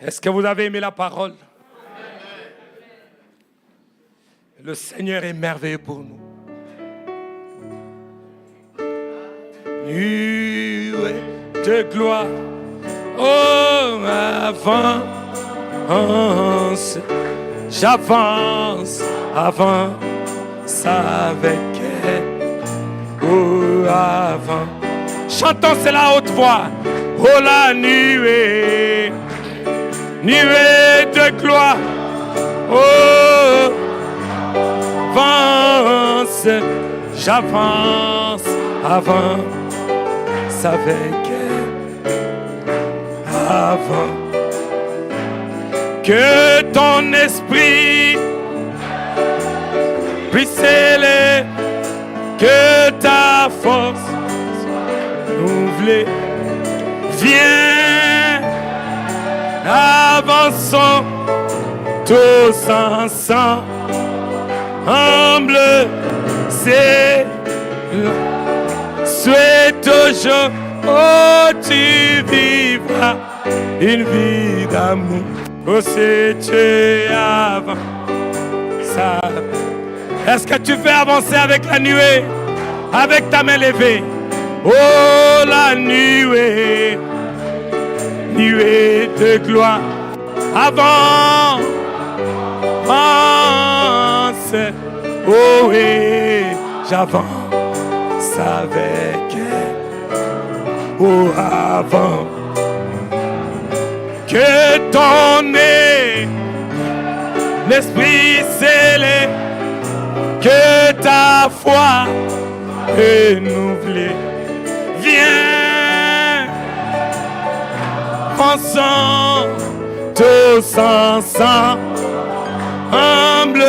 Est-ce que vous avez aimé la parole? Le Seigneur est merveilleux pour nous. Nuée de gloire, oh, avance, j'avance, avance avec elle, oh, avant. Chantons, c'est la haute voix, oh, la nuée, nuée de gloire, oh, avance, j'avance, avance avec elle, avant. Que ton esprit puisse sceller, que ta force renouvelée vienne, avançons tous ensemble. Humble, c'est souhaite toujours, oh, tu vivras une vie d'amour. Oh, c'est tu avant ça. Est-ce que tu veux avancer avec la nuée, avec ta main levée? Oh, la nuée, nuée de gloire. Avant, oh oui, j'avance avec elle. Oh, avant que ton nez, l'esprit scellé, que ta foi renouvelée viens ensemble, tous ensemble. Humble,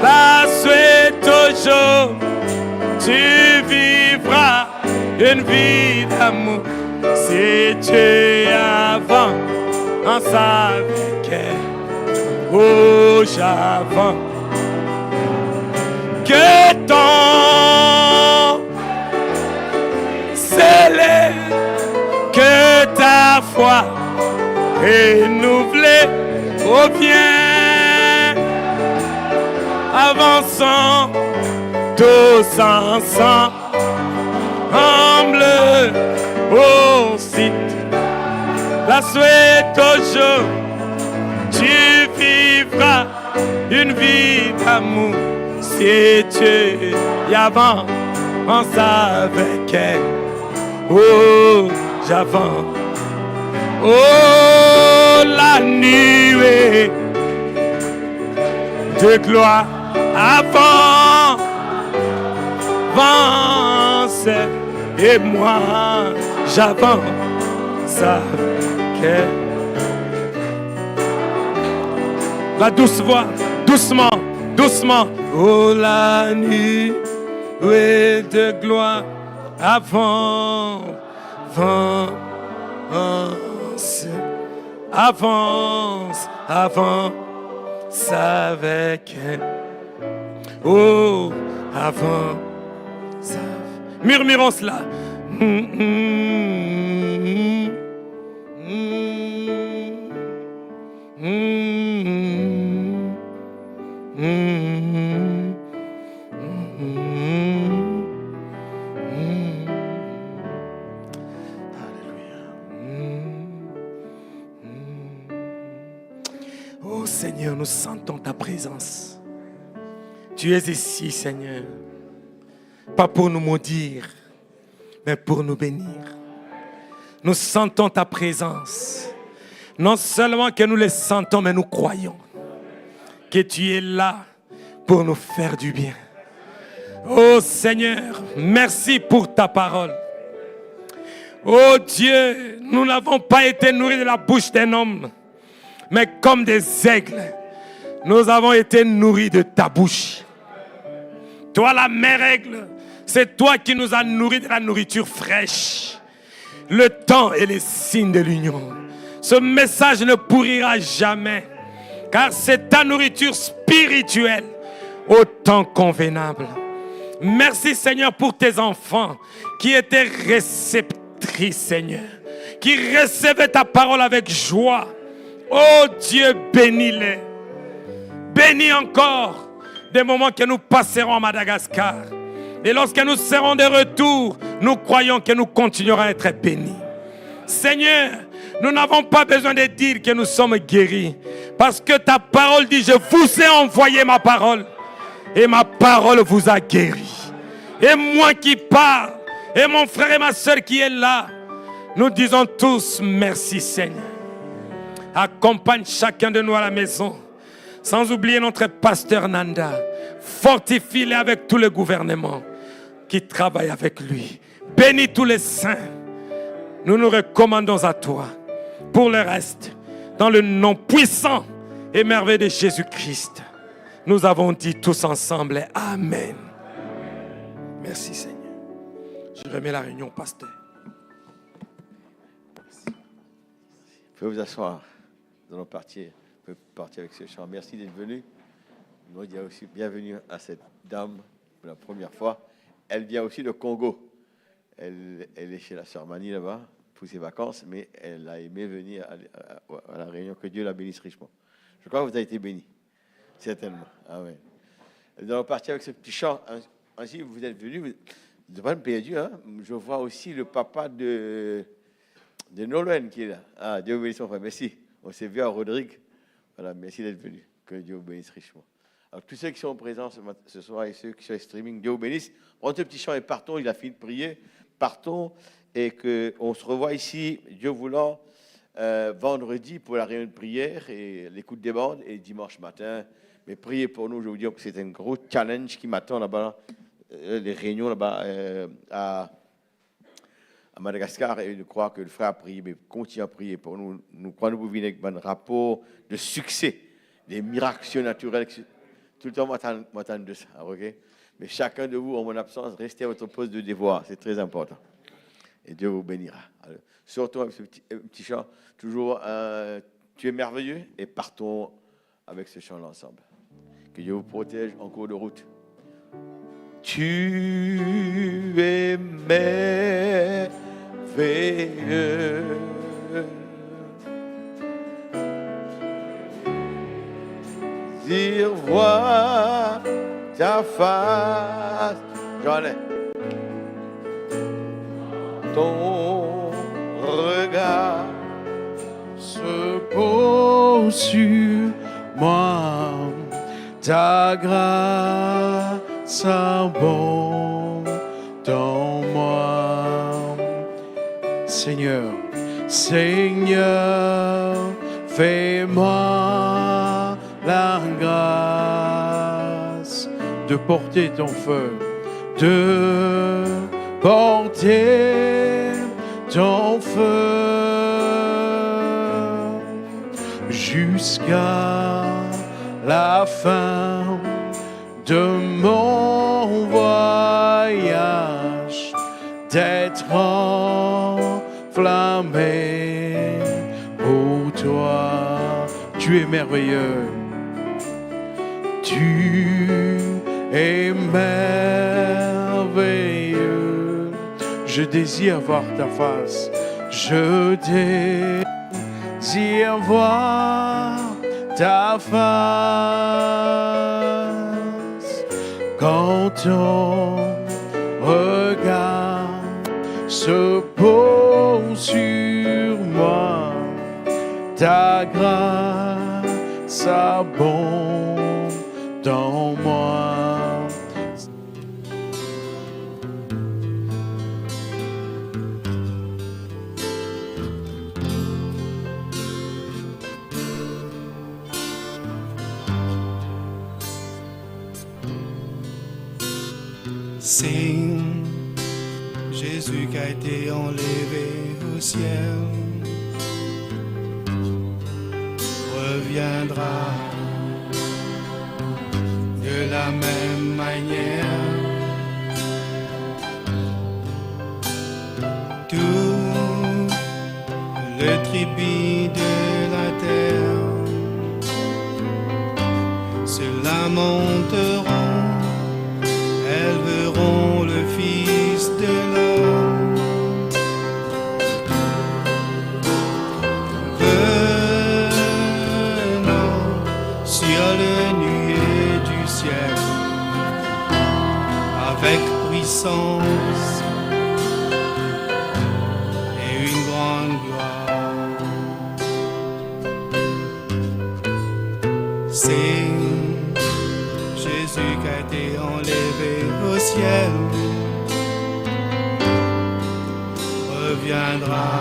la suite toujours, tu vivras une vie d'amour. Si tu avances avec elle, oh, j'avance. Que ton scellé, que ta foi renouvelée, oh, viens, avançons tous ensemble, humble, oh, si la suite au jour, tu vivras une vie d'amour. et tu avances avec elle. Oh, j'avance. Oh, la nuée de gloire avance et moi j'avance avec elle. La douce voix, doucement, doucement. Oh, la nuée de gloire avance, avance, avance avec elle. Oh, avance. Murmurons cela. Oh Seigneur, nous sentons ta présence. Tu es ici, Seigneur. Pas pour nous maudire, mais pour nous bénir. Nous sentons ta présence. Non seulement que nous le sentons, mais nous croyons que tu es là pour nous faire du bien. Oh Seigneur, merci pour ta parole. Oh Dieu, nous n'avons pas été nourris de la bouche d'un homme, mais comme des aigles, nous avons été nourris de ta bouche. Toi, la mère aigle, c'est toi qui nous as nourris de la nourriture fraîche. Le temps et les signes de l'union. Ce message ne pourrira jamais, car c'est ta nourriture spirituelle au temps convenable. Merci Seigneur pour tes enfants qui étaient réceptrices, Seigneur, qui recevaient ta parole avec joie. Oh Dieu, bénis-les. Bénis encore des moments que nous passerons à Madagascar. Et lorsque nous serons de retour, nous croyons que nous continuerons à être bénis. Seigneur, nous n'avons pas besoin de dire que nous sommes guéris. Parce que ta parole dit, je vous ai envoyé ma parole. Et ma parole vous a guéri. Et moi qui parle, et mon frère et ma soeur qui est là, nous disons tous merci Seigneur. Accompagne chacun de nous à la maison. Sans oublier notre pasteur Nanda. Fortifie-le avec tout le gouvernement qui travaille avec lui. Bénis tous les saints. Nous nous recommandons à toi pour le reste. Dans le nom puissant et merveilleux de Jésus-Christ. Nous avons dit tous ensemble Amen. Merci Seigneur. Je remets la réunion au pasteur. Vous pouvez vous asseoir. Nous allons partir. Vous pouvez partir avec ce chant. Merci d'être venu. Nous disons aussi bienvenue à cette dame pour la première fois. Elle vient aussi de Congo. Elle est chez la sœur Mani là-bas pour ses vacances, mais elle a aimé venir à la réunion. Que Dieu la bénisse richement. Je crois que vous avez été bénis. Certainement. Amen. Nous allons partir avec ce petit chant. Ainsi, vous êtes venus. Vous n'êtes pas perdu. Hein? Je vois aussi le papa de Nolwenn qui est là. Ah, Dieu vous bénisse mon frère. Merci. On s'est vu à Rodrigue. Voilà, merci d'être venu. Que Dieu vous bénisse richement. Alors, tous ceux qui sont présents ce soir et ceux qui sont en streaming, Dieu vous bénisse. Prenez ce petit chant et partons. Il a fini de prier. Partons et qu'on se revoit ici, Dieu voulant, vendredi pour la réunion de prière et l'écoute des bandes et dimanche matin. Mais priez pour nous. Je vous dis que c'est un gros challenge qui m'attend là-bas, les réunions là-bas à Madagascar. Et je crois que le frère a prié, mais continue à prier pour nous. Nous croyons que vous venez avec un rapport de succès, des miracles naturels. Tout le temps, m'attend de ça, ok? Mais chacun de vous, en mon absence, restez à votre poste de devoir. C'est très important. Et Dieu vous bénira. Alors, surtout avec ce petit chant, toujours, tu es merveilleux, et partons avec ce chant ensemble. Que Dieu vous protège en cours de route. Tu es merveilleux. Dire voir ta face, j'en ai. Ton regard se pose sur moi, ta grâce s'abonde en moi. Seigneur, Seigneur, fais-moi la grâce de porter ton feu, de porter ton feu jusqu'à la fin de mon voyage, d'être enflammé pour toi. Tu es merveilleux, tu es merveilleux. Je désire voir ta face, je désire voir ta face. Quand ton regard se pose sur moi, ta grâce abonde en moi. C'est Jésus qui a été enlevé au ciel, reviendra de la même manière. Tout le tribut de la terre se lamenteront, elles verront le Fils de l'homme venant sur le nuée du ciel avec puissance et une grande gloire. C'est Jésus qui a été enlevé au ciel, reviendra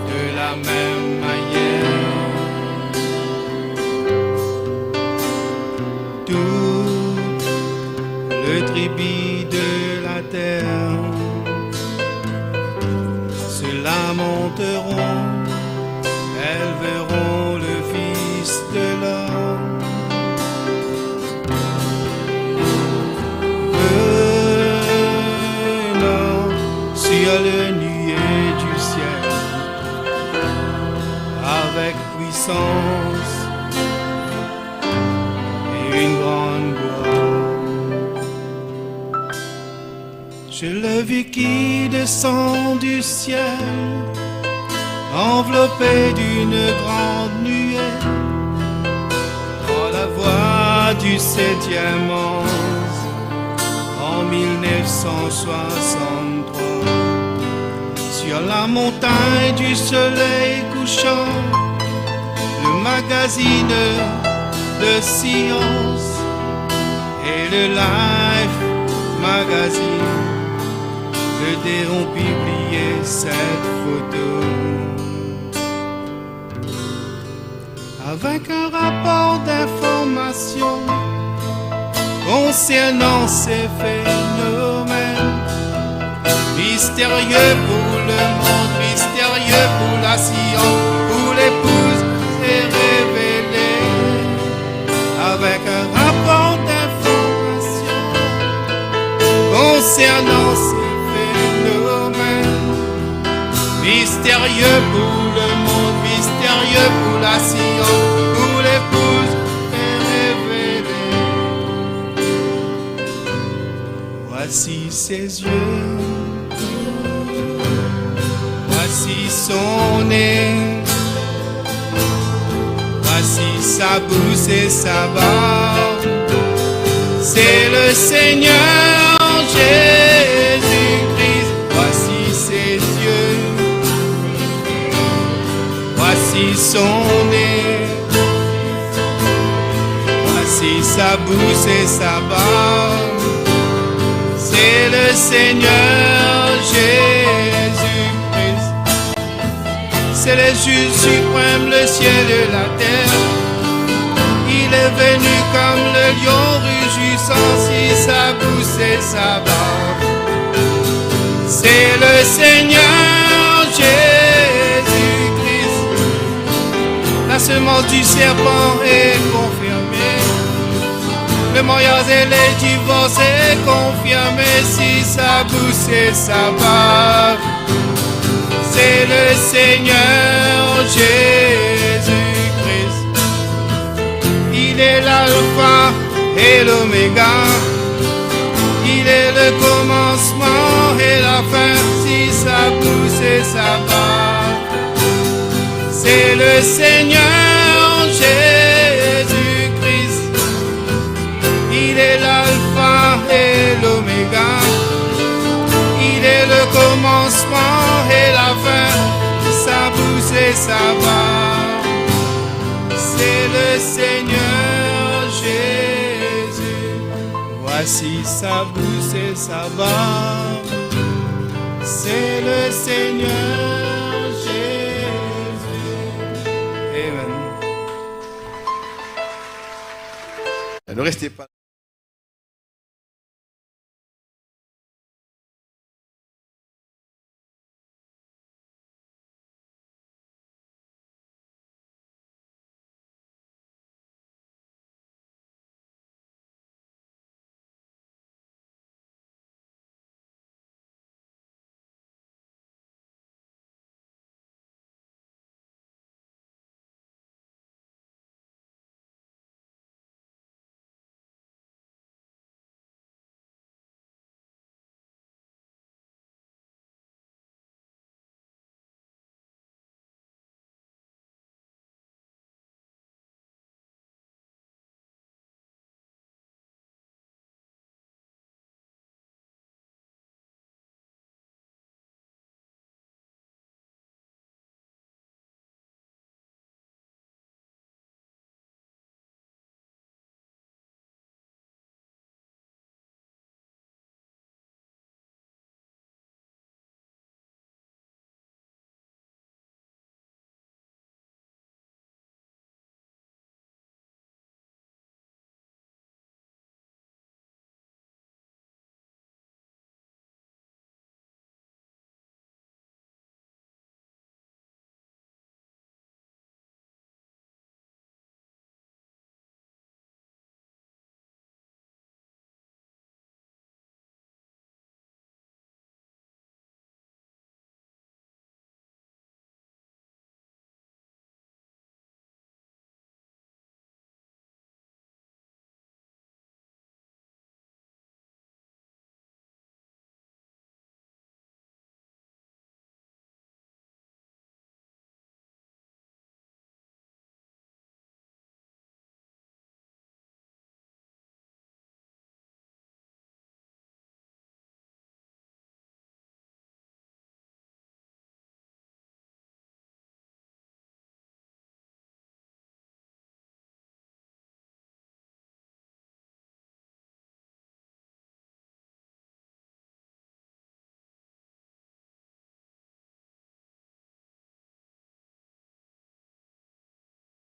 de la même manière. Tout le tribut de la terre se lamenteront, elles verront le Fils de l'homme sur le nuée du ciel avec puissance et une grande gloire. Je le vis qui descend du ciel, enveloppé d'une grande nuée, dans la voix du 7e ange en 1963. Sur la montagne du soleil couchant, le magazine de science et le Life magazine ont publié cette photo avec un rapport d'information concernant ces phénomènes mystérieux pour le monde, mystérieux pour la science, pour l'épouse est révélé avec un rapport d'information concernant ces phénomènes mystérieux pour le monde, mystérieux pour la science, pour l'épouse est révélé. Voici ses yeux, voici son nez, voici sa bouche et sa barbe. C'est le Seigneur Jésus-Christ. Voici ses yeux, voici son nez, voici sa bouche et sa barbe. C'est le Seigneur Jésus-Christ. C'est le juge suprême, le ciel et la terre. Il est venu comme le lion rugissant, si sa bouche et sa barbe. C'est le Seigneur Jésus-Christ. La semence du serpent est confirmée. Le mariage et les divorces est confirmé, si sa bouche et sa barbe. C'est le Seigneur Jésus-Christ. Il est l'alpha et l'oméga. Il est le commencement et la fin, si sa bouche et sa barbe. C'est le Seigneur Jésus-Christ. Il est l'alpha et l'oméga. Il est le commencement et la fin, sa bouche et sa barbe. C'est le Seigneur Jésus. Voici sa bouche et sa barbe. C'est le Seigneur Jésus. Amen. Ne restez pas.